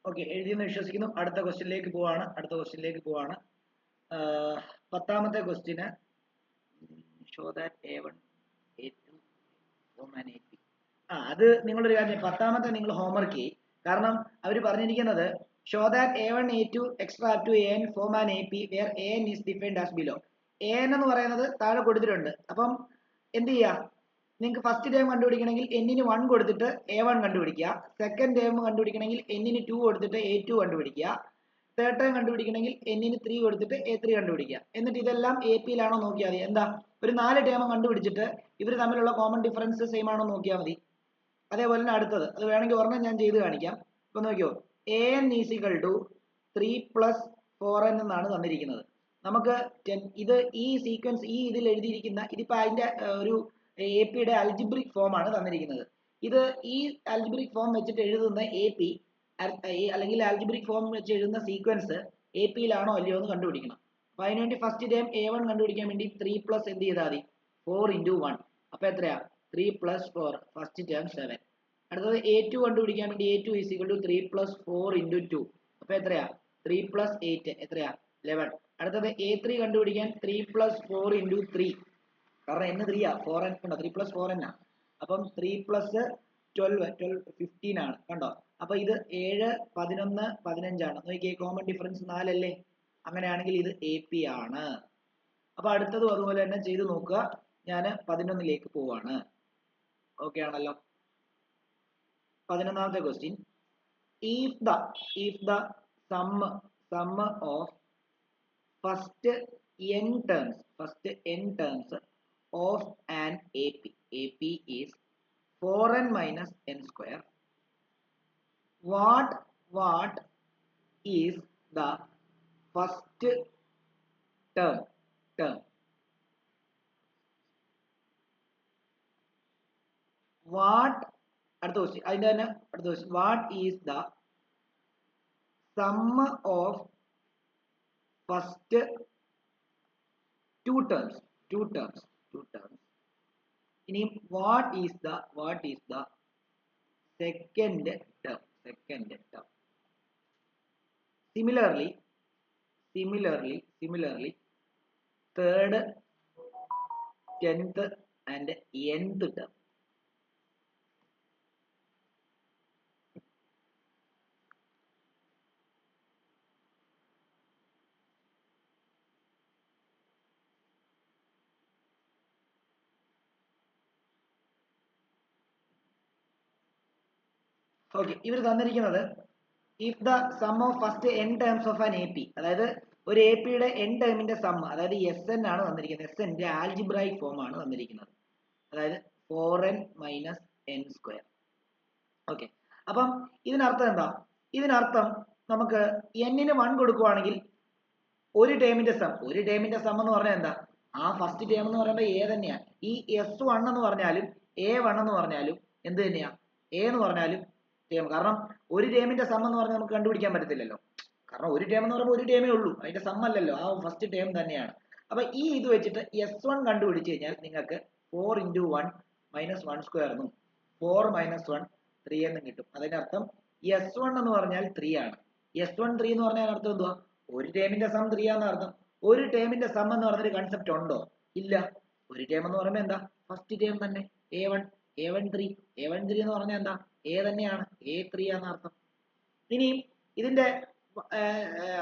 ഓക്കെ, എഴുതിയെന്ന് വിശ്വസിക്കുന്നു. അടുത്ത ക്വസ്റ്റ്യനിലേക്ക് പോവാണ്. 10ാമത്തെ ക്വസ്റ്റ്യന് show that A1 A2 and AP. അത് നിങ്ങളൊരു കാര്യം 10ാമത്തെ നിങ്ങൾ ഹോംവർക്ക് ചെയ്യും. കാരണം അവർ പറഞ്ഞിരിക്കുന്നത് show that A1 A2 extra up to AN form an AP where AN is defined as below. AN എന്ന് പറയുന്നത് താഴെ കൊടുത്തിട്ടുണ്ട്. അപ്പം എന്ത് ചെയ്യുക, നിങ്ങൾക്ക് ഫസ്റ്റ് ടേം കണ്ടുപിടിക്കണമെങ്കിൽ n-ന് 1 കൊടുത്തിട്ട് A1 കണ്ടുപിടിക്കുക. സെക്കൻഡ് ടേം കണ്ടുപിടിക്കണമെങ്കിൽ n-ന് 2 കൊടുത്തിട്ട് A2 കണ്ടുപിടിക്കുക. തേർഡ് ടേം കണ്ടുപിടിക്കണമെങ്കിൽ n-ന് 3 കൊടുത്തിട്ട് A3 കണ്ടുപിടിക്കുക. എന്നിട്ട് ഇതെല്ലാം AP-യിലാണോ നോക്കിയാൽ മതി. എന്താ, ഒരു 4 ടേം കണ്ടുപിടിച്ചിട്ട് ഇവർ തമ്മിലുള്ള കോമൺ ഡിഫറൻസ് സെയിം ആണോ നോക്കിയാൽ മതി. അതേപോലെ തന്നെ അടുത്തത്, അത് വേണമെങ്കിൽ ഒരെണ്ണം ഞാൻ ചെയ്ത് കാണിക്കാം. ഇപ്പൊ നോക്കിയോ, AN is equal to 3 plus 4n എന്നാണ് തന്നിരിക്കുന്നത്. നമുക്ക് ഇത് ഈ സീക്വൻസ് ഈ ഇതിൽ എഴുതിയിരിക്കുന്ന ഇതിപ്പോ അതിന്റെ ഒരു AP-യുടെ അൽജിബ്രിക് ഫോം ആണ് തന്നിരിക്കുന്നത്. ഇത് ഈ അൽജിബ്രിക് ഫോം വെച്ചിട്ട് എഴുതുന്ന AP അല്ലെങ്കിൽ അൽജിബ്രിക് ഫോം വെച്ച് എഴുതുന്ന സീക്വൻസ് AP-യിലാണോ അല്ലയോ എന്ന് കണ്ടുപിടിക്കണം. അപ്പൊ അതിനുവേണ്ടി ഫസ്റ്റ് ടൈം A1 കണ്ടുപിടിക്കാൻ വേണ്ടി 3 പ്ലസ് എന്ത് ചെയ്താൽ മതി, 4 into 1. അപ്പൊ എത്രയാ, 3 പ്ലസ് 4 ഫസ്റ്റ് ടേം 7. അടുത്തത് A2 കണ്ടുപിടിക്കാൻ വേണ്ടി A2 is equal to 3 plus 4 into 2. അപ്പൊ എത്രയാ 3 plus 8 എത്രയാ 11. അടുത്തത് A3 കണ്ടുപിടിക്കാൻ 3 plus 4 into 3, കാരണം n 3 ആ 4n കണ്ടോ 3 plus 4n ആ. അപ്പം 3 plus 12 15 ആണ് കണ്ടോ. അപ്പൊ ഇത് 7 11 15 ആണ്. നോക്കിയേ കോമൺ ഡിഫറൻസ് 4 അല്ലേ. അങ്ങനെയാണെങ്കിൽ ഇത് AP ആണ്. അപ്പൊ അടുത്തതും അതുപോലെ തന്നെ ചെയ്ത് നോക്കുക. ഞാൻ 11ലേക്ക് പോവാണ്. ഓക്കെ ആണല്ലോ. 11ാമത്തെ question. if the sum of first n terms of an AP is 4n minus n square, what is the first term what അടുത്ത ക്വസ്റ്റ്യൻ അതിന്റെ തന്നെ അടുത്ത question. What is the sum of first two terms ഇനിയും what is the second term. Similarly third 10th and nth term. Okay, ഇവർ തന്നിരിക്കുന്നത് if the sum of first n terms of an AP, അതായത് ഒരു AP യുടെ n ടേമിന്റെ sum, അതായത് SN ആണ് തന്നിരിക്കുന്നത്. SN ന്റെ ആൽജിബ്രായിക് ഫോം ആണ് തന്നിരിക്കുന്നത്, അതായത് 4n minus n square. Okay, അപ്പം ഇതിനർത്ഥം എന്താ? ഇതിനർത്ഥം നമുക്ക് n ന് 1 കൊടുക്കുവാണെങ്കിൽ ഒരു ടേമിന്റെ സം എന്ന് പറഞ്ഞാൽ എന്താ? ആ ഫസ്റ്റ് ടേം എന്ന് പറയുമ്പോൾ A തന്നെയാണ്. ഈ S1 എന്ന് പറഞ്ഞാലും A1 എന്ന് പറഞ്ഞാലും എന്ത് തന്നെയാ? A എന്ന് പറഞ്ഞാലും ടേം. കാരണം ഒരു ടേമിന്റെ സം എന്ന് പറഞ്ഞാൽ നമുക്ക് കണ്ടുപിടിക്കാൻ പറ്റത്തില്ലല്ലോ. കാരണം ഒരു ടേം എന്ന് പറയുമ്പോൾ ഒരു ടേമേ ഉള്ളൂ, അതിന്റെ സം അല്ലല്ലോ, ആ ഫസ്റ്റ് ടേം തന്നെയാണ്. അപ്പൊ ഈ ഇത് വെച്ചിട്ട് S1 കണ്ടുപിടിച്ച് കഴിഞ്ഞാൽ നിങ്ങൾക്ക് 4 into 1 minus 1 square എന്നും 4 minus 1 3 എന്നും കിട്ടും. അതിനർത്ഥം S1 എന്ന് പറഞ്ഞാൽ 3 ആണ്. S1 3 എന്ന് പറഞ്ഞാൽ അർത്ഥം എന്തുവാ? ഒരു ടേമിന്റെ സം 3 ആണെന്ന് അർത്ഥം. ഒരു ടേമിന്റെ സം എന്ന് പറഞ്ഞൊരു കൺസെപ്റ്റ് ഉണ്ടോ? ഇല്ല. ഒരു ടേം എന്ന് പറയുമ്പോൾ എന്താ? ഫസ്റ്റ് ടേം തന്നെ A1 3 എന്ന് പറഞ്ഞാൽ എന്താ? A തന്നെയാണ്, A3 ആണെന്ന് അർത്ഥം. ഇനിയും ഇതിന്റെ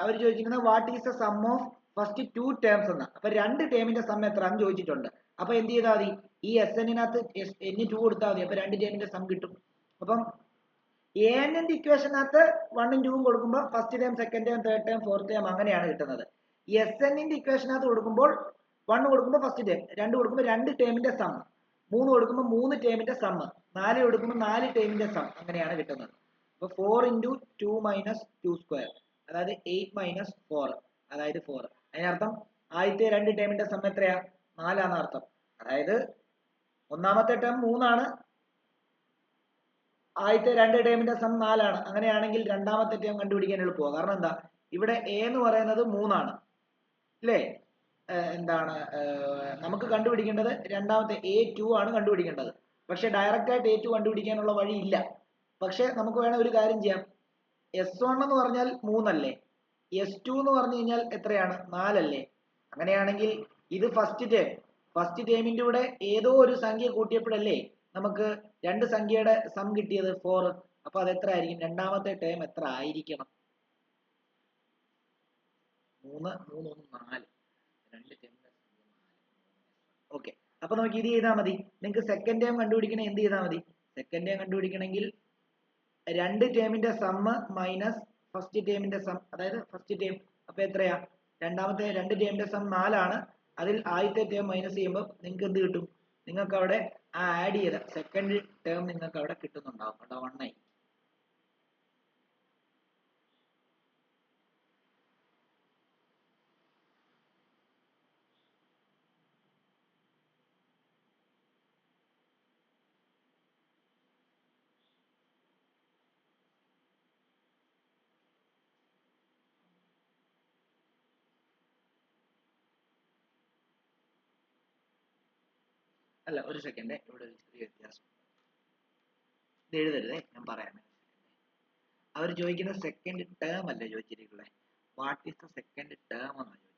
അവർ ചോദിക്കുന്നത് what is the sum of first two terms എന്ന. അപ്പൊ രണ്ട് ടേമിന്റെ സം എത്രയാണെന്ന് ചോദിച്ചിട്ടുണ്ട്. അപ്പൊ എന്ത് ചെയ്താൽ മതി? ഈ SN-നകത്ത് n2 കൊടുത്താൽ മതി. അപ്പൊ രണ്ട് ടേമിന്റെ സം കിട്ടും. അപ്പം AN-ന്റെ ഇക്വേഷനകത്ത് 1ഉം 2ഉം കൊടുക്കുമ്പോൾ first term, second term, third term, fourth term അങ്ങനെയാണ് കിട്ടുന്നത്. SN-ന്റെ ഇക്വേഷനകത്ത് കൊടുക്കുമ്പോൾ 1 കൊടുക്കുമ്പോൾ ഫസ്റ്റ് ടേം, 2 കൊടുക്കുമ്പോൾ രണ്ട് ടേമിന്റെ സം, 3 കൊടുക്കുമ്പോൾ 3 ടേമിന്റെ സം, 4 കൊടുക്കുമ്പോൾ 4 ടേമിന്റെ സം, അങ്ങനെയാണ് കിട്ടുന്നത്. അപ്പൊ 4 into 2 minus 2 square, അതായത് 8 minus 4, അതായത് 4. അതിനർത്ഥം ആദ്യത്തെ രണ്ട് ടേമിന്റെ സം എത്രയാ? 4 ആണ് അർത്ഥം. അതായത് ഒന്നാമത്തെ ടേം 3 ആണ്, ആദ്യത്തെ രണ്ട് ടേമിന്റെ സം 4 ആണ്. അങ്ങനെയാണെങ്കിൽ രണ്ടാമത്തെ ടേം കണ്ടുപിടിക്കാൻ എളുപ്പമാണ്. കാരണം എന്താ? ഇവിടെ A എന്ന് പറയുന്നത് 3 ആണ് അല്ലേ? എന്താണ് നമുക്ക് കണ്ടുപിടിക്കേണ്ടത്? രണ്ടാമത്തെ A2 ആണ് കണ്ടുപിടിക്കേണ്ടത്. പക്ഷെ ഡയറക്റ്റ് ആയിട്ട് A2 കണ്ടുപിടിക്കാനുള്ള വഴി ഇല്ല. പക്ഷെ നമുക്ക് വേണേ ഒരു കാര്യം ചെയ്യാം. S1 എന്ന് പറഞ്ഞാൽ 3 അല്ലേ? S2 എന്ന് പറഞ്ഞു കഴിഞ്ഞാൽ എത്രയാണ്? 4 അല്ലേ? അങ്ങനെയാണെങ്കിൽ ഇത് ഫസ്റ്റ് ടേമിന്റെ കൂടെ ഏതോ ഒരു സംഖ്യ കൂട്ടിയപ്പോഴല്ലേ നമുക്ക് രണ്ട് സംഖ്യയുടെ സം കിട്ടിയത് 4. അപ്പൊ അത് എത്ര ആയിരിക്കും? രണ്ടാമത്തെ ടേം എത്ര ആയിരിക്കണം? 3 3 1 4, രണ്ട് ടേം. ഓക്കെ, അപ്പൊ നമുക്ക് ഇത് ചെയ്താൽ മതി. നിങ്ങൾക്ക് സെക്കൻഡ് ടേം കണ്ടുപിടിക്കണേ എന്ത് ചെയ്താൽ മതി? സെക്കൻഡ് ടേം കണ്ടുപിടിക്കണമെങ്കിൽ രണ്ട് ടേമിന്റെ സം മൈനസ് ഫസ്റ്റ് ടേമിന്റെ സം, അതായത് ഫസ്റ്റ് ടേം. അപ്പൊ എത്രയാ? രണ്ടാമത്തെ രണ്ട് ടേമിന്റെ സം 4 ആണ്. അതിൽ ആദ്യത്തെ ടേം മൈനസ് ചെയ്യുമ്പോൾ നിങ്ങൾക്ക് എന്ത് കിട്ടും? നിങ്ങൾക്ക് അവിടെ ആ ആഡ് ചെയ്ത സെക്കൻഡ് ടേം നിങ്ങൾക്ക് അവിടെ കിട്ടുന്നുണ്ടാവും. കേട്ടോ, 1 ആയി. അല്ല, ഒരു സെക്കൻഡ്, ഇവിടെ ഒരു ചെറിയ വ്യത്യാസം. ഇത് എഴുതരുതേ, ഞാൻ പറയാം. അവർ ചോദിക്കുന്ന സെക്കൻഡ് ടേം അല്ലേ ചോദിച്ചിരിക്കുന്നത്, what is the second term എന്നാണ് ചോദിച്ചിട്ടുള്ളത്.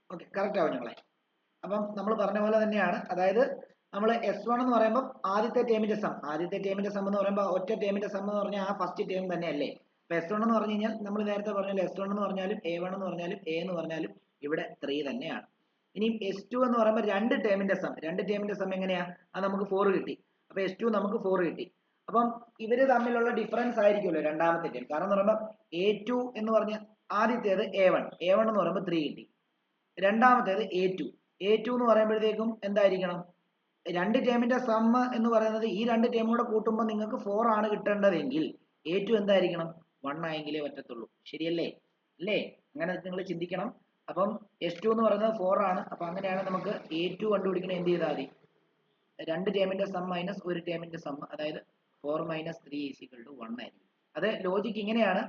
ഓക്കെ, കറക്റ്റ് ആവും ഞങ്ങളെ. അപ്പം നമ്മൾ പറഞ്ഞ പോലെ തന്നെയാണ്, അതായത് നമ്മൾ S1 എന്ന് പറയുമ്പോൾ ആദ്യത്തെ ടേമിന്റെ സം എന്ന് പറയുമ്പോൾ ഒറ്റ ടേമിന്റെ സം എന്ന് പറഞ്ഞാൽ ആ ഫസ്റ്റ് ടേം തന്നെ അല്ലേ. അപ്പൊ S1 എന്ന് പറഞ്ഞു കഴിഞ്ഞാൽ നമ്മൾ നേരത്തെ പറഞ്ഞാൽ S1 എന്ന് പറഞ്ഞാലും A1 എന്ന് പറഞ്ഞാലും A എന്ന് പറഞ്ഞാലും ഇവിടെ 3 തന്നെയാണ്. ഇനി S2 എന്ന് പറയുമ്പോൾ രണ്ട് ടേമിന്റെ സം എങ്ങനെയാ, അത് നമുക്ക് 4 കിട്ടി. അപ്പൊ S2 നമുക്ക് 4 കിട്ടി. അപ്പം ഇവര് തമ്മിലുള്ള ഡിഫറൻസ് ആയിരിക്കുമല്ലോ രണ്ടാമത്തെ ടേം. കാരണം എന്ന് പറയുമ്പോൾ A2 എന്ന് പറഞ്ഞ ആദ്യത്തേത് A1 എന്ന് പറയുമ്പോൾ 3 കിട്ടി. രണ്ടാമത്തേത് A2 എന്ന് പറയുമ്പോഴത്തേക്കും എന്തായിരിക്കണം, രണ്ട് ടേമിന്റെ സം എന്ന് പറയുന്നത് ഈ രണ്ട് ടേമും കൂടെ കൂട്ടുമ്പോൾ നിങ്ങൾക്ക് 4 ആണ് കിട്ടേണ്ടതെങ്കിൽ A2 എന്തായിരിക്കണം, 1 ആയെങ്കിലേ പറ്റത്തുള്ളൂ. ശരിയല്ലേ? അല്ലേ? അങ്ങനെ നിങ്ങൾ ചിന്തിക്കണം. അപ്പം S2 എന്ന് പറയുന്നത് 4 ആണ്. അപ്പൊ അങ്ങനെയാണ് നമുക്ക് A2 കണ്ടുപിടിക്കണം. എന്ത് ചെയ്താൽ മതി, രണ്ട് ടേമിന്റെ സം മൈനസ് ഒരു ടേമിന്റെ സം, അതായത് 4 മൈനസ് 3 = 1 ആയിരിക്കും. അത് ലോജിക്ക് ഇങ്ങനെയാണ്.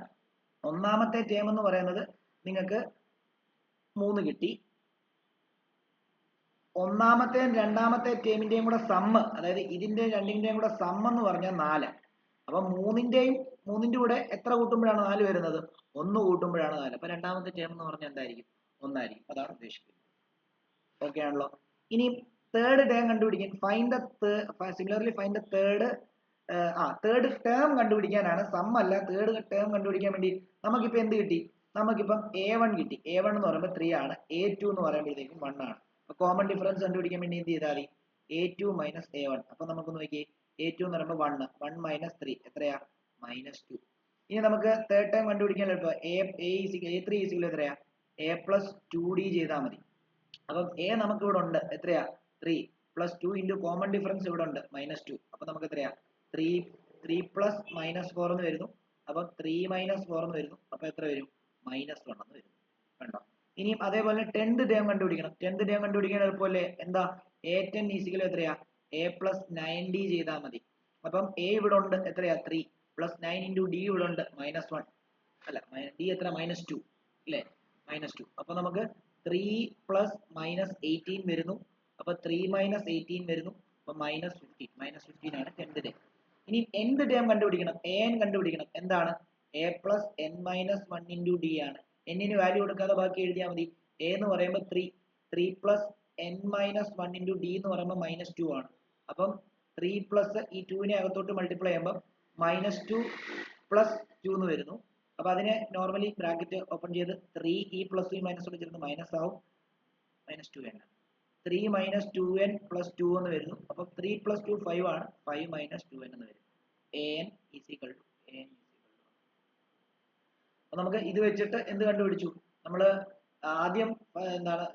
ഒന്നാമത്തെ ടേം എന്ന് പറയുന്നത് നിങ്ങൾക്ക് 3 കിട്ടി. ഒന്നാമത്തെയും രണ്ടാമത്തെ ടേമിന്റെയും കൂടെ സമ്മ്, അതായത് ഇതിന്റെ രണ്ടിന്റെയും കൂടെ സം എന്ന് പറഞ്ഞാൽ 4. അപ്പൊ മൂന്നിന്റെ കൂടെ എത്ര കൂട്ടുമ്പോഴാണ് 4 വരുന്നത്, 1 കൂട്ടുമ്പോഴാണ് 4. അപ്പൊ രണ്ടാമത്തെ ടേം എന്ന് പറഞ്ഞാൽ എന്തായിരിക്കും, 1 ആയിരിക്കും. അതാണ് ഉദ്ദേശിക്കുന്നത്. ഓക്കെ ആണല്ലോ. ഇനി തേർഡ് ടേം കണ്ടുപിടിക്കാൻ similarly find the third term കണ്ടുപിടിക്കാനാണ്, സം അല്ല, തേർഡ് ടേം കണ്ടുപിടിക്കാൻ വേണ്ടി നമുക്കിപ്പോ എന്ത് കിട്ടി, നമുക്കിപ്പം A1 കിട്ടി. A1 എന്ന് പറയുമ്പോൾ 3 ആണ്. A2 എന്ന് പറയുമ്പോഴത്തേക്കും 1 ആണ്. കോമൺ ഡിഫറൻസ് കണ്ടുപിടിക്കാൻ വേണ്ടി എന്ത് ചെയ്താൽ മതി, A2 മൈനസ് A1. അപ്പൊ നമുക്ക് നോക്കിയേ, A2 എന്ന് പറയുമ്പോൾ 1 മൈനസ് 3 എത്രയാ, -2. ഇനി നമുക്ക് തേർഡ് ടൈം കണ്ടുപിടിക്കാൻ എളുപ്പം, A3 എത്രയാ, A+2D ചെയ്താൽ മതി. അപ്പം A നമുക്ക് ഇവിടെ ഉണ്ട്, എത്രയാ, 3 + 2 ഇൻറ്റു കോമൺ ഡിഫറൻസ് ഇവിടെ ഉണ്ട് -2. അപ്പൊ നമുക്ക് എത്രയാ, 3 പ്ലസ് -4 എന്ന് വരുന്നു. അപ്പൊ 3 - 4 എന്ന് വരുന്നു. അപ്പൊ എത്ര വരും, -1 എന്ന് വരും. കണ്ടോ? ഇനി അതേപോലെ 10th ടേം കണ്ടുപിടിക്കണം. 10th ടേം കണ്ടുപിടിക്കാൻ എളുപ്പമല്ലേ, എന്താ, A10 എത്രയാ, A+9D ചെയ്താൽ മതി. അപ്പം A ഇവിടെ ഉണ്ട്, എത്രയാ, 3 + 9 ഇൻറ്റു D ഇവിടെ ഉണ്ട് -1, അല്ല D എത്ര, -2 അല്ലേ, -2. അപ്പൊ നമുക്ക് 3 + -18 വരുന്നു. അപ്പൊ 3 - 18 വരുന്നു. അപ്പൊ -15 ആണ് 10th ടേം. ഇനി nth ടേം കണ്ടുപിടിക്കണം, an കണ്ടുപിടിക്കണം. എന്താണ്, A+n-1 ഇൻറ്റു D ആണ്. എന്നിന് വാല്യൂ കൊടുക്കാതെ ബാക്കി എഴുതിയാൽ മതി. A എന്ന് പറയുമ്പോൾ 3 + n-1 ഇൻറ്റു D എന്ന് പറയുമ്പോൾ -2 ആണ്. അപ്പം 3 പ്ലസ് ഈ 2നെ അകത്തോട്ട് മൾട്ടിപ്ലൈ ചെയ്യുമ്പോൾ -2 + 2 എന്ന് വരുന്നു. അപ്പൊ അതിനെ നോർമലി ബ്രാക്കറ്റ് ഓപ്പൺ ചെയ്ത് 3 ഈ പ്ലസ് ഈ മൈനസ് കൂടെ ചേർന്ന് മൈനസ് ആവും, -2n. 3 - 2n + 2 എന്ന് വരുന്നു. അപ്പൊ 3 + 2 5 ആണ്, 5 - 2n എന്ന് വരും. an = അപ്പൊ നമുക്ക് ഇത് വെച്ചിട്ട് എന്ത് കണ്ടുപിടിച്ചു, നമ്മൾ ആദ്യം എന്താണ്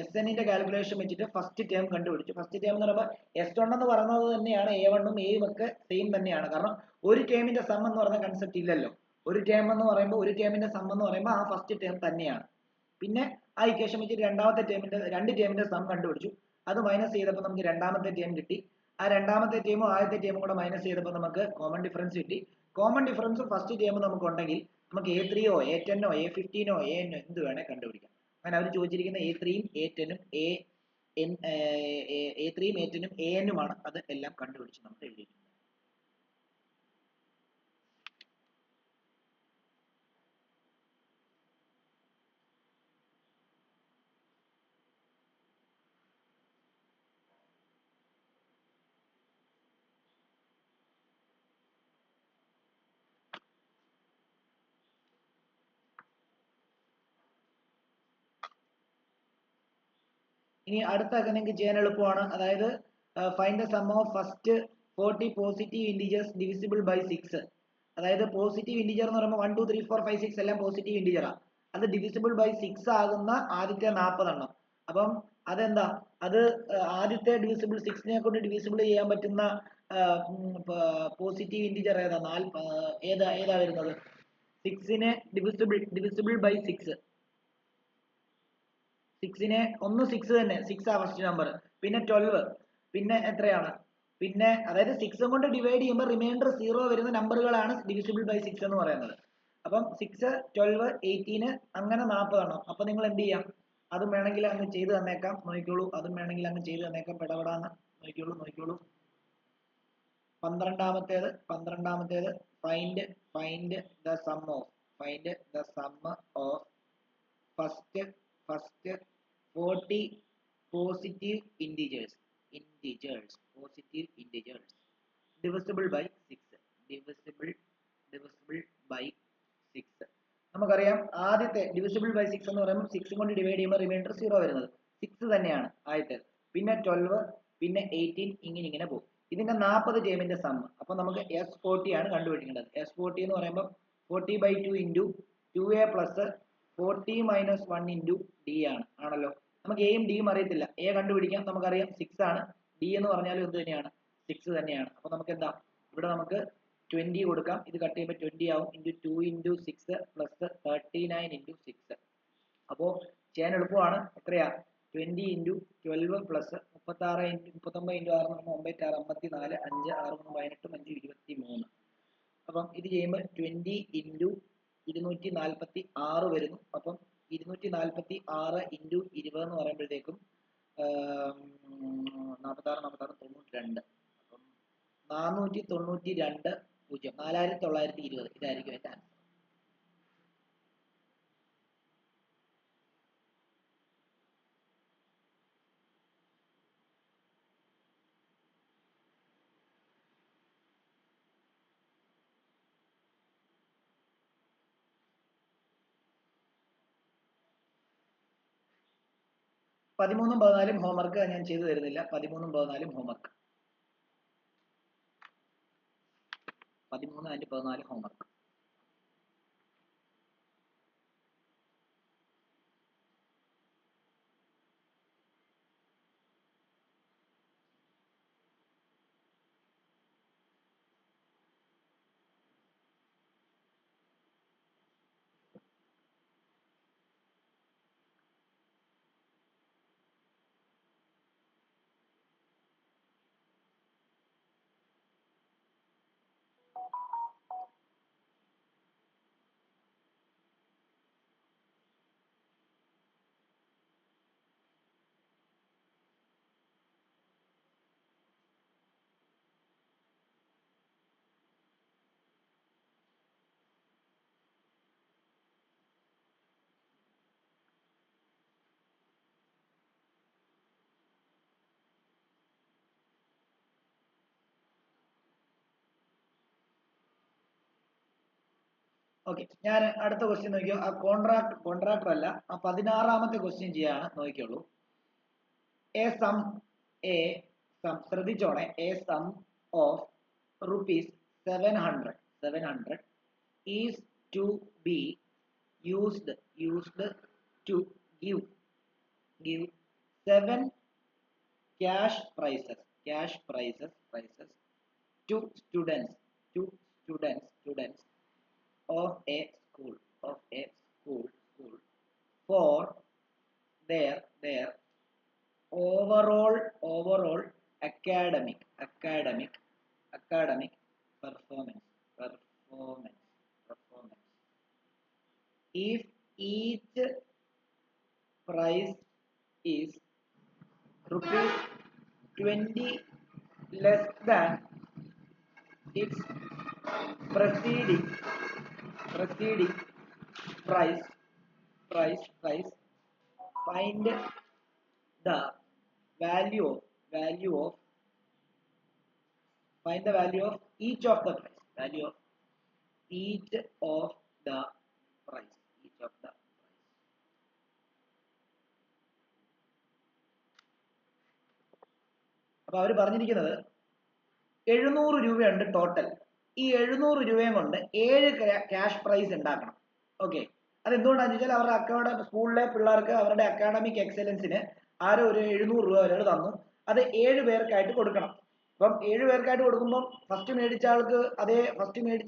SN-ന്റെ കാൽക്കുലേഷൻ വെച്ചിട്ട് ഫസ്റ്റ് ടേം കണ്ടുപിടിച്ചു. ഫസ്റ്റ് ടേം എന്ന് പറയുമ്പോൾ S1 എന്ന് പറയുന്നത് തന്നെയാണ്, A1 ഉം A ഉം ഒക്കെ സെയിം തന്നെയാണ്. കാരണം ഒരു ടേമിന്റെ സം എന്ന് പറയുന്ന കൺസെപ്റ്റ് ഇല്ലല്ലോ. ഒരു ടേം എന്ന് പറയുമ്പോൾ ഒരു ടേമിന്റെ സം എന്ന് പറയുമ്പോൾ ആ ഫസ്റ്റ് ടേം തന്നെയാണ്. പിന്നെ ആ ഇക്വേഷൻ വെച്ചിട്ട് രണ്ട് ടേമിന്റെ സം കണ്ടുപിടിച്ചു. അത് മൈനസ് ചെയ്തപ്പോൾ നമുക്ക് രണ്ടാമത്തെ ടേം കിട്ടി. ആ രണ്ടാമത്തെ ടേമും ആദ്യത്തെ ടേമും കൂടെ മൈനസ് ചെയ്തപ്പോൾ നമുക്ക് കോമൺ ഡിഫറൻസ് കിട്ടി. കോമൺ ഡിഫറൻസും ഫസ്റ്റ് ടേം നമുക്ക് ഉണ്ടെങ്കിൽ നമുക്ക് A3-ഓ A10-ഓ A15-ഓ AN-ഓ എന്ത് വേണേ കണ്ടുപിടിക്കാം. അങ്ങനെ അവർ ചോദിച്ചിരിക്കുന്ന A3-യും A10-ഉം A3-യും A10-ഉം AN-ഉമാണ്. അത് എല്ലാം കണ്ടുപിടിച്ച് നമുക്ക് എഴുതിയിരിക്കുന്നത്. ഇനി അടുത്തൊക്കെ നിങ്ങൾക്ക് ചെയ്യാൻ എളുപ്പമാണ്. അതായത് find the sum of first 40 positive integers divisible by 6. അതായത് പോസിറ്റീവ് ഇൻഡിജർ എന്ന് പറയുമ്പോൾ 1 2 3 4 5 6 എല്ലാം പോസിറ്റീവ് ഇൻഡിജറാ. അത് ഡിവിസിബിൾ ബൈ 6 ആകുന്ന ആദ്യത്തെ 40 എണ്ണം. അപ്പം അതെന്താ, അത് ആദ്യത്തെ ഡിവിസിബിൾ 6നെ കൊണ്ട് ഡിവിസിബിൾ ചെയ്യാൻ പറ്റുന്ന പോസിറ്റീവ് ഇൻഡിജർ ഏതാ? ഏതാ വരുന്നത്? 6നെ ഡിവിസിബിൾ ബൈ 6. 6നെ ഒന്ന് 6 തന്നെ, 6 ആ ഫസ്റ്റ് നമ്പർ. പിന്നെ 12, പിന്നെ എത്രയാണ്? പിന്നെ അതായത് 6 കൊണ്ട് ഡിവൈഡ് ചെയ്യുമ്പോൾ റിമൈൻഡർ 0 വരുന്ന നമ്പറുകളാണ് ഡിവിസിബിൾ ബൈ 6 എന്ന് പറയുന്നത്. അപ്പം 6, 12, 18 അങ്ങനെ 40 എണ്ണം. അപ്പൊ നിങ്ങൾ എന്ത് ചെയ്യാം? അതും വേണമെങ്കിൽ അങ്ങ് ചെയ്ത് തന്നേക്കാം, നോക്കിക്കോളൂ. അതും വേണമെങ്കിൽ അങ്ങ് ചെയ്ത് തന്നേക്കാം, പെടപെടാന്ന് നോക്കിക്കോളൂ. 12ാമത്തേത് find the sum of first 40 positive integers divisible by 6. നമുക്കറിയാം ആദ്യത്തെ ഡിവിസിബിൾ ബൈ 6 എന്ന് പറയുമ്പോൾ 6 കൊണ്ട് ഡിവൈഡ് ചെയ്യുമ്പോൾ റിമൈൻഡർ 0 വരുന്നത് 6 തന്നെയാണ് ആദ്യത്തേത്. പിന്നെ 12, പിന്നെ 18, ഇങ്ങനെ പോകും. ഇതിന്റെ 40 ടേമിന്റെ സം. അപ്പൊ നമുക്ക് S40 ആണ് കണ്ടുപിടിക്കേണ്ടത്. S40 എന്ന് പറയുമ്പോൾ 40/2 into 2a plus 40 minus 1 into D ആണല്ലോ. നമുക്ക് എയും ഡിയും അറിയത്തില്ല. എ കണ്ടുപിടിക്കാം, നമുക്കറിയാം 6 ആണ്. ഡി എന്ന് പറഞ്ഞാലും എന്ത് തന്നെയാണ്? 6 തന്നെയാണ്. അപ്പൊ നമുക്ക് എന്താ, ഇവിടെ നമുക്ക് 20 കൊടുക്കാം. ഇത് കട്ട് ചെയ്യുമ്പോൾ 20 ആവും. Into 2 into 6 plus 39 into 6. അപ്പോൾ ചെയ്യാൻ എളുപ്പമാണ്. എത്രയാ? 20 ഇൻറ്റു 12 പ്ലസ് 39 ഇൻറ്റു 6 9 6 54 5 6 3 18 5 23. അപ്പം ഇത് ചെയ്യുമ്പോൾ 20 ഇൻറ്റു 246 വരുന്നു. അപ്പം 246 ഇൻറ്റു 20 എന്ന് പറയുമ്പോഴത്തേക്കും 46 92. അപ്പം 492 4920. ഇതായിരിക്കും എൻ്റെ ആൻസർ. പതിമൂന്നും 14 ഹോംവർക്ക് ഞാൻ ചെയ്തു തരുന്നില്ല. 13 14 ഹോംവർക്ക്. 13 and 14 homework. ഓക്കെ, ഞാൻ അടുത്ത ക്വസ്റ്റ്യൻ നോക്കിയോ. ആ കോൺട്രാക്ടർ അല്ല, ആ 16ാമത്തെ ക്വസ്റ്റ്യൻ ചെയ്യാണ്, നോക്കിയോളൂ. ശ്രദ്ധിച്ചോണെ. A sum of rupees 700 is to be used to give 7 cash prizes to students of a school for their overall academic performance. If each prize is rupees 20 less than its preceding price, find the value of each of the price. അപ്പൊ അവർ പറഞ്ഞിരിക്കുന്നത് 700 രൂപയുണ്ട് total. ഈ 700 രൂപയും കൊണ്ട് 7 cash prize ഉണ്ടാക്കണം. Okay, അത് എന്തുകൊണ്ടാണെന്ന് വെച്ചാൽ അവരുടെ സ്കൂളിലെ പിള്ളേർക്ക് അവരുടെ അക്കാഡമിക് എക്സലൻസിന് ആരോ ഒരു 700 രൂപ ഒരാൾ തന്നു, അത് 7 പേർക്കായിട്ട് കൊടുക്കണം. അപ്പം 7 പേർക്കായിട്ട് കൊടുക്കുമ്പോൾ ഫസ്റ്റ് മേടിച്ച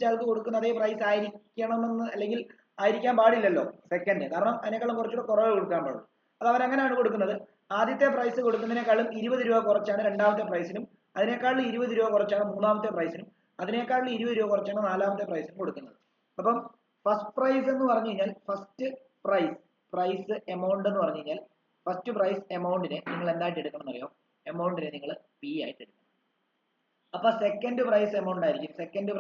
ആൾക്ക് കൊടുക്കുന്ന അതേ പ്രൈസ് ആയിരിക്കണമെന്ന്, അല്ലെങ്കിൽ ആയിരിക്കാൻ പാടില്ലല്ലോ സെക്കൻഡ്, കാരണം അതിനേക്കാളും കുറച്ചുകൂടെ കുറവ് കൊടുക്കാൻ പാടുള്ളൂ. അത് അവരങ്ങനെയാണ് കൊടുക്കുന്നത്. ആദ്യത്തെ പ്രൈസ് കൊടുക്കുന്നതിനേക്കാളും 20 രൂപ കുറച്ചാണ് രണ്ടാമത്തെ പ്രൈസിനും, അതിനേക്കാളും 20 രൂപ കുറച്ചാണ് മൂന്നാമത്തെ പ്രൈസിനും, അതിനേക്കാളും 20 രൂപ കുറച്ചാണ് നാലാമത്തെ പ്രൈസിനും കൊടുക്കുന്നത്. അപ്പം ഫസ്റ്റ് പ്രൈസ് എന്ന് പറഞ്ഞു കഴിഞ്ഞാൽ ഫസ്റ്റ് പ്രൈസ് എമൗണ്ട് എന്ന് പറഞ്ഞു കഴിഞ്ഞാൽ ഫസ്റ്റ് പ്രൈസ് എമൗണ്ടിനെ നിങ്ങൾ എന്തായിട്ട് എടുക്കണം എന്നറിയോ? എമൗണ്ടിനെ നിങ്ങൾ പി ആയിട്ട് എടുക്കണം. അപ്പൊ സെക്കൻഡ് പ്രൈസ് എമൗണ്ട് ആയിരിക്കും, സെക്കൻഡ്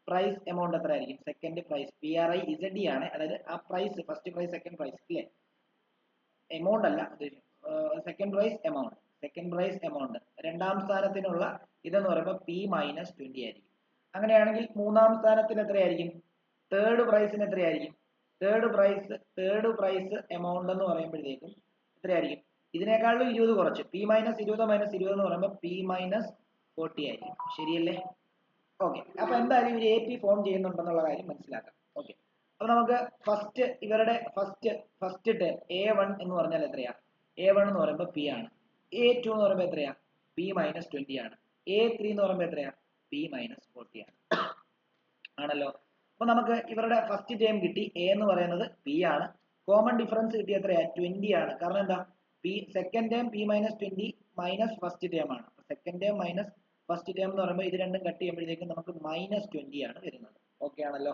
പ്രൈസ് എമൗണ്ട് എത്ര ആയിരിക്കും? സെക്കൻഡ് പ്രൈസ് PRIZE ആണ്, അതായത് ആ prize first prize second prize ഇല്ലേ, എമൗണ്ട് അല്ല സെക്കൻഡ് പ്രൈസ് എമൗണ്ട് രണ്ടാം സ്ഥാനത്തിനുള്ള ഇതെന്ന് പറയുമ്പോൾ P-20 ആയിരിക്കും. അങ്ങനെയാണെങ്കിൽ മൂന്നാം സ്ഥാനത്തിന് എത്രയായിരിക്കും? തേർഡ് പ്രൈസിന് എത്രയായിരിക്കും? തേർഡ് പ്രൈസ് എമൗണ്ട് എന്ന് പറയുമ്പോഴത്തേക്കും എത്രയായിരിക്കും? ഇതിനേക്കാളും 20 കുറച്ച്, P-20 എന്ന് പറയുമ്പോൾ P-40 ആയിരിക്കും. ശരിയല്ലേ? ഓക്കെ, അപ്പൊ എന്തായാലും ഇവർ AP ഫോം ചെയ്യുന്നുണ്ടെന്നുള്ള കാര്യം മനസ്സിലാക്കാം. ഓക്കെ, അപ്പൊ നമുക്ക് ഇവരുടെ ഫസ്റ്റ് A1 എന്ന് പറഞ്ഞാൽ എത്രയാ? A1 എന്ന് പറയുമ്പോൾ P ആണ്. A2 എന്ന് പറയുമ്പോൾ എത്രയാ? P-20 ആണ്. A3 എന്ന് പറയുമ്പോൾ എത്രയാ? P-40 ആണ്. ആണല്ലോ. അപ്പൊ നമുക്ക് ഇവരുടെ ഫസ്റ്റ് ടേം കിട്ടി, A എന്ന് പറയുന്നത് P ആണ്. കോമൺ ഡിഫറൻസ് കിട്ടി എത്രയാ? 20 ആണ്. കാരണം എന്താ? Second term P-20 minus first term ആണ്. Second term minus first term എന്ന് പറയുമ്പോൾ ഇത് രണ്ടും കട്ട് ചെയ്യുമ്പോഴത്തേക്കും നമുക്ക് -20 ആണ് വരുന്നത്. ഓക്കെ ആണല്ലോ.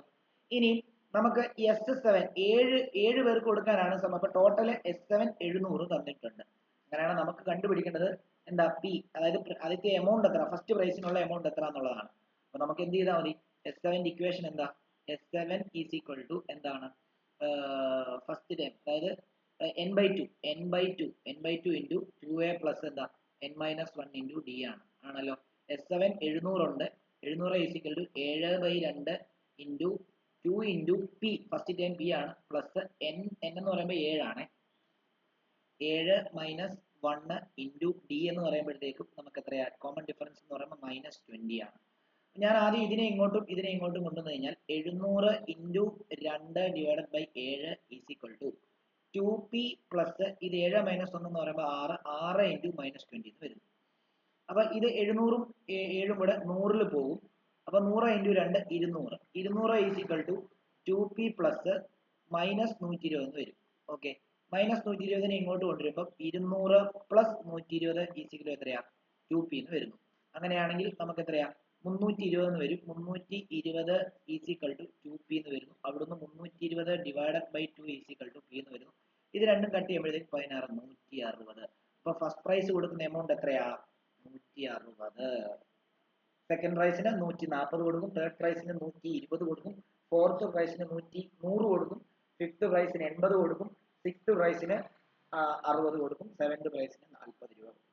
ഇനി നമുക്ക് S7 ഏഴ് പേർക്ക് കൊടുക്കാനാണ് അപ്പൊ ടോട്ടൽ S7 700 തന്നിട്ടുണ്ട്. അങ്ങനെയാണ് നമുക്ക് കണ്ടുപിടിക്കേണ്ടത് എന്താ? P, അതായത് ആദ്യത്തെ എമൗണ്ട് എത്ര, ഫസ്റ്റ് പ്രൈസിനുള്ള എമൗണ്ട് എത്ര എന്നുള്ളതാണ്. അപ്പൊ നമുക്ക് എന്ത് ചെയ്താൽ മതി? S7 ഇക്വേഷൻ എന്താ? S7 ഈസ് ഈക്വൽ ടു എന്താണ്? ഫസ്റ്റ് ടൈം, അതായത് n/2 ഇൻറ്റു 2a പ്ലസ് എന്താ n-1 ഇൻറ്റു d ആണല്ലോ. S7 700 ഉണ്ട്, 700 is equal to 7/2 into 2 into P, first time P ആണ്, പ്ലസ് n എന്ന് പറയുമ്പോൾ 7 ആണ്, 7 മൈനസ് 1 ഇൻറ്റു D എന്ന് പറയുമ്പോഴത്തേക്കും നമുക്ക് എത്രയാണ്? കോമൺ ഡിഫറൻസ് എന്ന് പറയുമ്പോൾ -20 ആണ്. ഞാൻ ആദ്യം ഇതിനെ ഇങ്ങോട്ടും കൊണ്ടുവന്നു കഴിഞ്ഞാൽ 700 into 2 divided by 7 is equal to 2P plus ഇത് 7 മൈനസ് 1 എന്ന് പറയുമ്പോൾ 6 ഇൻറ്റു -20 എന്ന് വരുന്നു. അപ്പൊ ഇത് 700ഉം 7ഉം കൂടെ 100ൽ പോകും. അപ്പൊ 100 into 2 200 is equal to 2P plus -120 എന്ന് വരും. ഓക്കെ, -120നെ ഇങ്ങോട്ട് കൊണ്ടുവരുമ്പോൾ 200 പ്ലസ് 120 ഈസ് ഈക്വൽ എത്രയാ? 2P എന്ന് വരുന്നു. അങ്ങനെയാണെങ്കിൽ നമുക്ക് എത്രയാ? 320 എന്ന് വരും. 320 ഈസ് ഈക്വൽ ടു 2P എന്ന് വരുന്നു. അവിടുന്ന് 320 divided by 2 is equal to P എന്ന് വരുന്നു. ഇത് രണ്ടും കട്ട് ചെയ്യുമ്പോഴത്തേക്ക് 16 160. അപ്പൊ ഫസ്റ്റ് പ്രൈസ് കൊടുക്കുന്ന എമൗണ്ട് എത്രയാ? 160. സെക്കൻഡ് പ്രൈസിന് 140 കൊടുക്കും, തേർഡ് പ്രൈസിന് 120 കൊടുക്കും, ഫോർത്ത് പ്രൈസിന് 100 കൊടുക്കും, ഫിഫ്ത്ത് പ്രൈസിന് 80 കൊടുക്കും, സിക്സ്ത് പ്രൈസിന് 60 കൊടുക്കും, സെവൻത് പ്രൈസിന് 40 രൂപ കൊടുക്കും.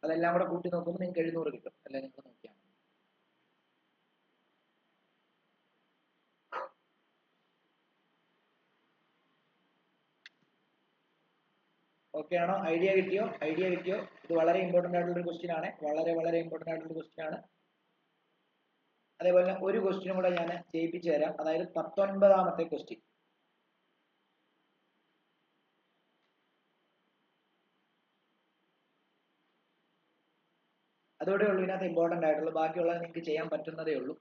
അതെല്ലാം കൂടെ കൂട്ടി നോക്കുമ്പോൾ നിങ്ങൾക്ക് 700 കിട്ടും. അല്ലെ? നിങ്ങൾ നോക്കിയാൽ ഓക്കെ ആണോ? ഐഡിയ കിട്ടിയോ? ഇത് വളരെ ഇമ്പോർട്ടന്റ് ആയിട്ടുള്ള ഒരു ക്വസ്റ്റ്യൻ ആണ്, വളരെ ഇമ്പോർട്ടന്റ് ആയിട്ടുള്ള ക്വസ്റ്റ്യൻ ആണ്. അതേപോലെ ഒരു ക്വസ്റ്റ്യനും കൂടെ ഞാൻ ചെയ്യിപ്പിച്ചു തരാം, അതായത് 19ാമത്തെ ക്വസ്റ്റ്യൻ. അതോടെ ഉള്ളൂ ഇതിനകത്ത് ഇമ്പോർട്ടന്റ് ആയിട്ടുള്ളൂ. ബാക്കിയുള്ളത് നിങ്ങൾക്ക് ചെയ്യാൻ പറ്റുന്നതേ ഉള്ളൂ.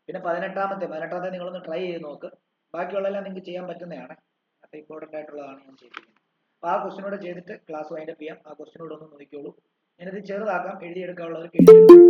പിന്നെ 18ാമത്തെ നിങ്ങളൊന്ന് ട്രൈ ചെയ്ത് നോക്ക്. ബാക്കിയുള്ളതെല്ലാം നിങ്ങൾക്ക് ചെയ്യാൻ പറ്റുന്നതാണ്. അത് ഇമ്പോർട്ടന്റ് ആയിട്ടുള്ളതാണ് ഞാൻ ചെയ്തിരിക്കുന്നത്. അപ്പൊ ആ ക്വസ്റ്റ്യൻ കൂടെ ചെയ്തിട്ട് ക്ലാസ് വൈൻഡപ്പ് ചെയ്യാം. ആ ക്വസ്റ്റ്യൻ കൂടെ ഒന്ന് നോക്കിക്കോളൂ. ഞാനിത് ചെറുതാക്കാം, എഴുതിയെടുക്കാനുള്ളവർക്ക് എഴുതിയെടുക്കാം.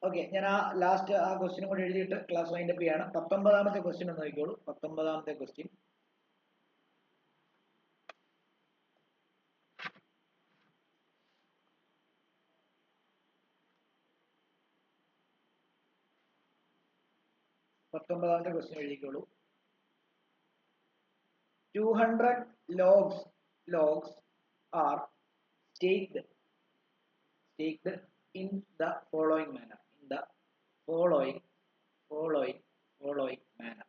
ഓക്കെ, ഞാൻ ആ ലാസ്റ്റ് ആ ക്വസ്റ്റ്യനും കൂടി എഴുതിയിട്ട് ക്ലാസ് വൈൻഡപ്പ് ചെയ്യാണ്. 19ാമത്തെ ക്വസ്റ്റ്യൻ ഒന്ന് നോക്കിക്കോളൂ. 19ാമത്തെ question എഴുതിക്കോളൂ. 200 logs are staked in the following manner. In the following manner.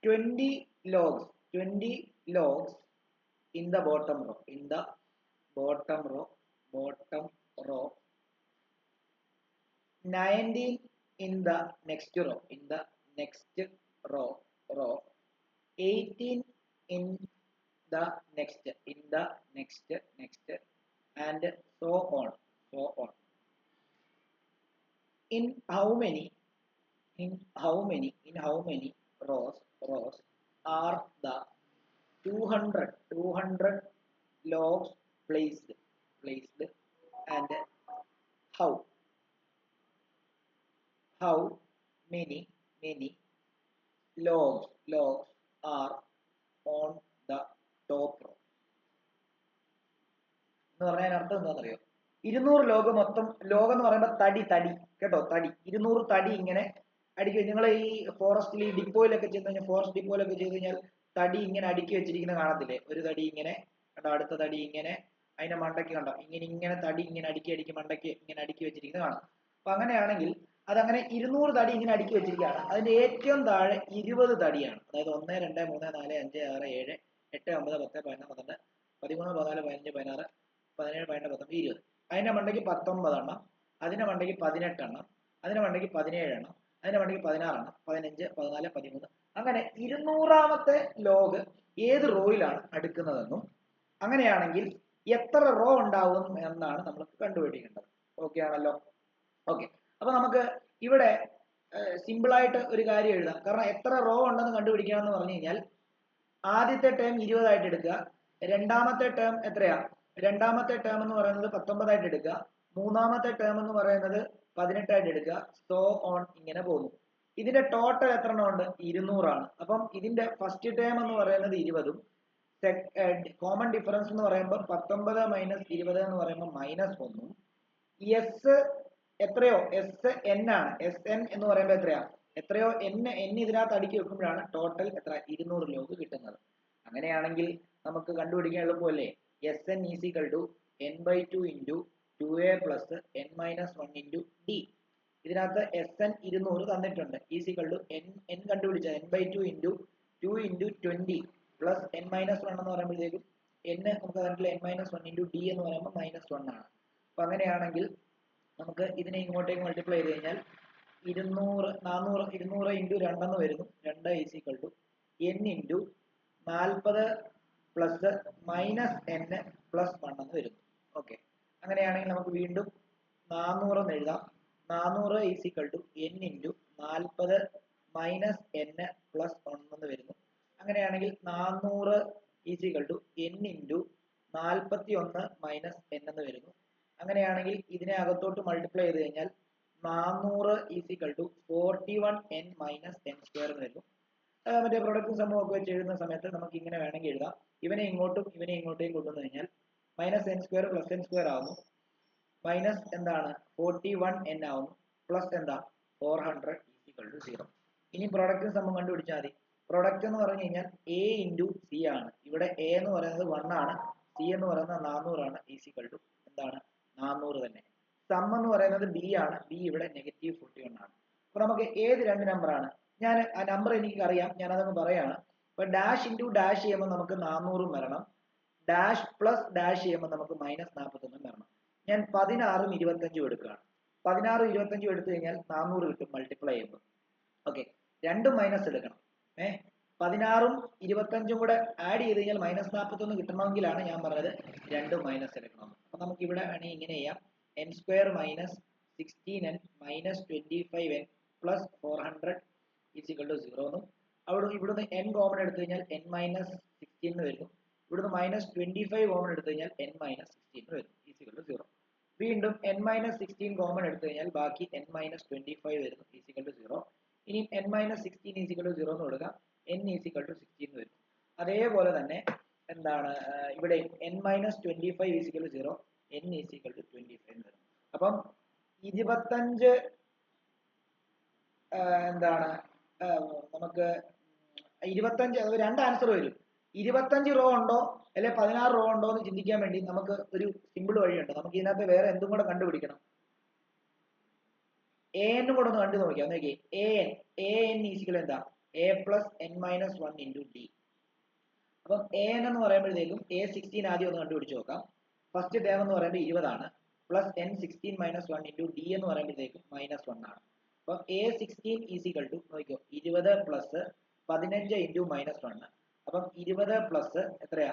20 logs in the bottom row. In the bottom row. 19 in the next row. In the next row. 18 in the next. In the next. And so on. In how many rows are the 200 logs placed and how many logs are on the top row? എന്ന് പറഞ്ഞാൽ അർത്ഥം എന്താണെന്നറിയോ? 200 log മൊത്തം, log എന്ന് പറയുമ്പോൾ തടി കേട്ടോ, തടി 200 തടി ഇങ്ങനെ അടുക്കി. നിങ്ങൾ ഈ ഫോറസ്റ്റിൽ ഈ ഡിപ്പോയിലൊക്കെ ചെന്ന് കഴിഞ്ഞാൽ, ഫോറസ്റ്റ് ഡിപ്പോയിലൊക്കെ ചെയ്ത് കഴിഞ്ഞാൽ തടി ഇങ്ങനെ അടുക്കി വെച്ചിരിക്കുന്ന കാണത്തില്ലേ? ഒരു തടി ഇങ്ങനെ കണ്ടോ, അടുത്ത തടി ഇങ്ങനെ അതിന്റെ മണ്ടയ്ക്ക് കണ്ടോ, ഇങ്ങനെ തടി ഇങ്ങനെ അടുക്കി മണ്ടയ്ക്ക് ഇങ്ങനെ അടുക്കി വെച്ചിരിക്കുന്നത് കാണാം. അപ്പൊ അങ്ങനെയാണെങ്കിൽ അതങ്ങനെ 200 തടി ഇങ്ങനെ അടുക്കി വെച്ചിരിക്കുകയാണ്. അതിന്റെ ഏറ്റവും താഴെ 20 തടിയാണ്. അതായത് 1 2 3 4 5 6 7 8 9 10 11 12 13 14 15 16 17 18 19 20. അതിന്റെ മണ്ടയ്ക്ക് 19 എണ്ണം, അതിന്റെ മണ്ടയ്ക്ക് 18 എണ്ണം, അതിന്റെ മണ്ടയ്ക്ക് 17 എണ്ണം, അതിന്റെ മണ്ടയ്ക്ക് 16 എണ്ണം, 15 14 13. അങ്ങനെ 200ാമത്തെ ലോഗ് ഏത് റോയിലാണ് അടുക്കുന്നതെന്നും അങ്ങനെയാണെങ്കിൽ എത്ര റോ ഉണ്ടാവും എന്നാണ് നമ്മൾ കണ്ടുപിടിക്കേണ്ടത്. ഓക്കെ ആണല്ലോ? ഓക്കെ, അപ്പൊ നമുക്ക് ഇവിടെ സിമ്പിൾ ആയിട്ട് ഒരു കാര്യം എഴുതാം. കാരണം എത്ര റോ ഉണ്ടെന്ന് കണ്ടുപിടിക്കാന്ന് പറഞ്ഞു കഴിഞ്ഞാൽ ആദ്യത്തെ ടേം 20 ആയിട്ട് എടുക്കുക, രണ്ടാമത്തെ ടേം എത്രയാ? രണ്ടാമത്തെ ടേം എന്ന് പറയുന്നത് 19 ആയിട്ട് എടുക്കുക, മൂന്നാമത്തെ ടേം എന്ന് പറയുന്നത് 18 ആയിട്ട് എടുക്കുക, സോ ഓൺ ഇങ്ങനെ പോകുന്നു. ഇതിന്റെ ടോട്ടൽ എത്ര എണ്ണം ഉണ്ട്? 200 ആണ്. അപ്പം ഇതിന്റെ ഫസ്റ്റ് ടേം എന്ന് പറയുന്നത് 20ഉം കോമൺ ഡിഫറൻസ് എന്ന് പറയുമ്പോൾ 19 മൈനസ് 20 എന്ന് പറയുമ്പോൾ -1ഉം എസ് എത്രയോ എസ് എൻ ആണ്. എസ് എൻ എന്ന് പറയുമ്പോൾ എത്രയോ എൻ ഇതിനകത്ത് അടുക്കി വെക്കുമ്പോഴാണ് ടോട്ടൽ എത്ര 200 ലോഗ് കിട്ടുന്നത്. അങ്ങനെയാണെങ്കിൽ നമുക്ക് കണ്ടുപിടിക്കാൻ എളുപ്പമല്ലേ? S N is equal to n/2 into 2a plus n-1 into D. ഇതിനകത്ത് എസ് എൻ 200 തന്നിട്ടുണ്ട്. ഈസ് ഈക്വൽ ടു n കണ്ടുപിടിച്ച n/2 into 2 into 20 plus n-1 എന്ന് പറയുമ്പോഴത്തേക്കും n നമുക്ക് തന്നിട്ടുള്ള n-1 ഇൻറ്റു ഡി എന്ന് പറയുമ്പോൾ -1 ആണ്. അപ്പൊ അങ്ങനെയാണെങ്കിൽ നമുക്ക് ഇതിനെ ഇങ്ങോട്ടേക്ക് മൾട്ടിപ്ലൈ ചെയ്ത് കഴിഞ്ഞാൽ 200 ഇൻറ്റു 2 എന്ന് വരുന്നു. 2 is equal to n into 40 plus -n plus 1 എന്ന് വരുന്നു. ഓക്കെ, അങ്ങനെയാണെങ്കിൽ നമുക്ക് വീണ്ടും 400 എന്ന് എഴുതാം. 400 is equal to n into 40 minus n plus 1 എന്ന് വരുന്നു. അങ്ങനെയാണെങ്കിൽ 400 is equal to n into 41 minus n എന്ന് വരുന്നു. അങ്ങനെയാണെങ്കിൽ ഇതിനെ അകത്തോട്ട് മൾട്ടിപ്ലൈ ചെയ്ത് കഴിഞ്ഞാൽ 400 is equal to 41n minus n square എന്ന് വരുന്നു. മറ്റേ പ്രൊഡക്റ്റും സംഭവം ഒക്കെ വെച്ച് എഴുതുന്ന സമയത്ത് നമുക്ക് ഇങ്ങനെ വേണമെങ്കിൽ എഴുതാം. ഇവനെ ഇങ്ങോട്ടേക്ക് കൊണ്ടുവന്നു കഴിഞ്ഞാൽ -n square plus n square ആവുന്നു, മൈനസ് എന്താണ് 41n ആവുന്നു, പ്ലസ് എന്താ 400 ഈസ് ഈക്വൽ ടു 0. ഇനി പ്രൊഡക്റ്റും സംഭവം കണ്ടുപിടിച്ചാൽ മതി. പ്രൊഡക്റ്റ് എന്ന് പറഞ്ഞു കഴിഞ്ഞാൽ a ഇൻറ്റു സി ആണ്. ഇവിടെ a എന്ന് പറയുന്നത് 1 ആണ്, c എന്ന് പറയുന്നത് 400 ആണ്, ഈസ് ഈക്വൽ ടു എന്താണ് 400 തന്നെ. സം എന്ന് പറയുന്നത് b ആണ്, b ഇവിടെ -41 ആണ്. അപ്പൊ നമുക്ക് ഏത് രണ്ട് നമ്പറാണ്? ഞാൻ ആ നമ്പർ എനിക്ക് അറിയാം, ഞാൻ അതങ്ങ് പറയാണ്. അപ്പൊ ഡാഷ് ഇൻറ്റു ഡാഷ് ചെയ്യുമ്പോൾ നമുക്ക് 400 വരണം, ഡാഷ് പ്ലസ് ഡാഷ് ചെയ്യുമ്പോൾ നമുക്ക് -41 വരണം. ഞാൻ 16ഉം 25ഉം എടുക്കുകയാണ്. 16ഉം 25ഉം എടുത്തു കഴിഞ്ഞാൽ 400 കിട്ടും മൾട്ടിപ്ലൈ ചെയ്യുമ്പോൾ. ഓക്കെ, രണ്ടും മൈനസ് എടുക്കണം. 16ഉം 25ഉം കൂടെ ആഡ് ചെയ്ത് കഴിഞ്ഞാൽ -41 കിട്ടണമെങ്കിലാണ് ഞാൻ പറഞ്ഞത് രണ്ടും മൈനസ് എടുക്കണം. അപ്പൊ നമുക്ക് ഇവിടെ വേണമെങ്കിൽ ഇങ്ങനെ ചെയ്യാം, n square minus 16n minus 25n plus 400 is equal to 0 എന്നും ഇവിടുന്ന് n കോമൺ എടുത്തു കഴിഞ്ഞാൽ n-16 എന്ന് വരുന്നു. ഇവിടുന്ന് -25 കോമൺ എടുത്തു കഴിഞ്ഞാൽ n-16 എന്ന് വരുന്നു, ഈസ് ഈക്വൽ ടു 0. വീണ്ടും n മൈനസ് 16 കോമൺ എടുത്തു കഴിഞ്ഞാൽ ബാക്കി n മൈനസ് 25 വരുന്നു ഈസിക്കൽ ടു 0. ഇനി n മൈനസ് 16 ഈസിക്കൽ ടു 0 എന്ന് കൊടുക്കാം, n ഈസിക്കൽ ടു 16 വരും. അതേപോലെ തന്നെ എന്താണ് ഇവിടെ n minus 25 is equal to 0, n is equal to 25 വരും. അപ്പം 25 എന്താണ് നമുക്ക് 25 രണ്ട് ആൻസർ വരും. 25 റോ ഉണ്ടോ അല്ലെ 16 റോ ഉണ്ടോ എന്ന് ചിന്തിക്കാൻ വേണ്ടി നമുക്ക് ഒരു സിമ്പിൾ വഴിയുണ്ട്. നമുക്ക് ഇതിനകത്ത് വേറെ എന്തും കൂടെ കണ്ടുപിടിക്കണം. an കൂടെ ഒന്ന് കണ്ടു നോക്കിയാൽ നോക്കിയേ, an ഈസിക്കൽ എന്താ, a plus n minus 1 into D. അപ്പം an എന്ന് പറയുമ്പോഴത്തേക്കും a16 ആദ്യം ഒന്ന് കണ്ടുപിടിച്ച് നോക്കാം. ഫസ്റ്റ് ടേം എന്ന് പറയുമ്പോൾ 20 ആണ്, plus n16 minus 1 into D എന്ന് പറയുമ്പോഴത്തേക്കും മൈനസ് 1 ആണ്. അപ്പം a16 ഈസിക്കൽ ടു നോക്കിയോ 20 പ്ലസ് 15 ഇൻറ്റു മൈനസ് 1. അപ്പം 20 പ്ലസ് എത്രയാ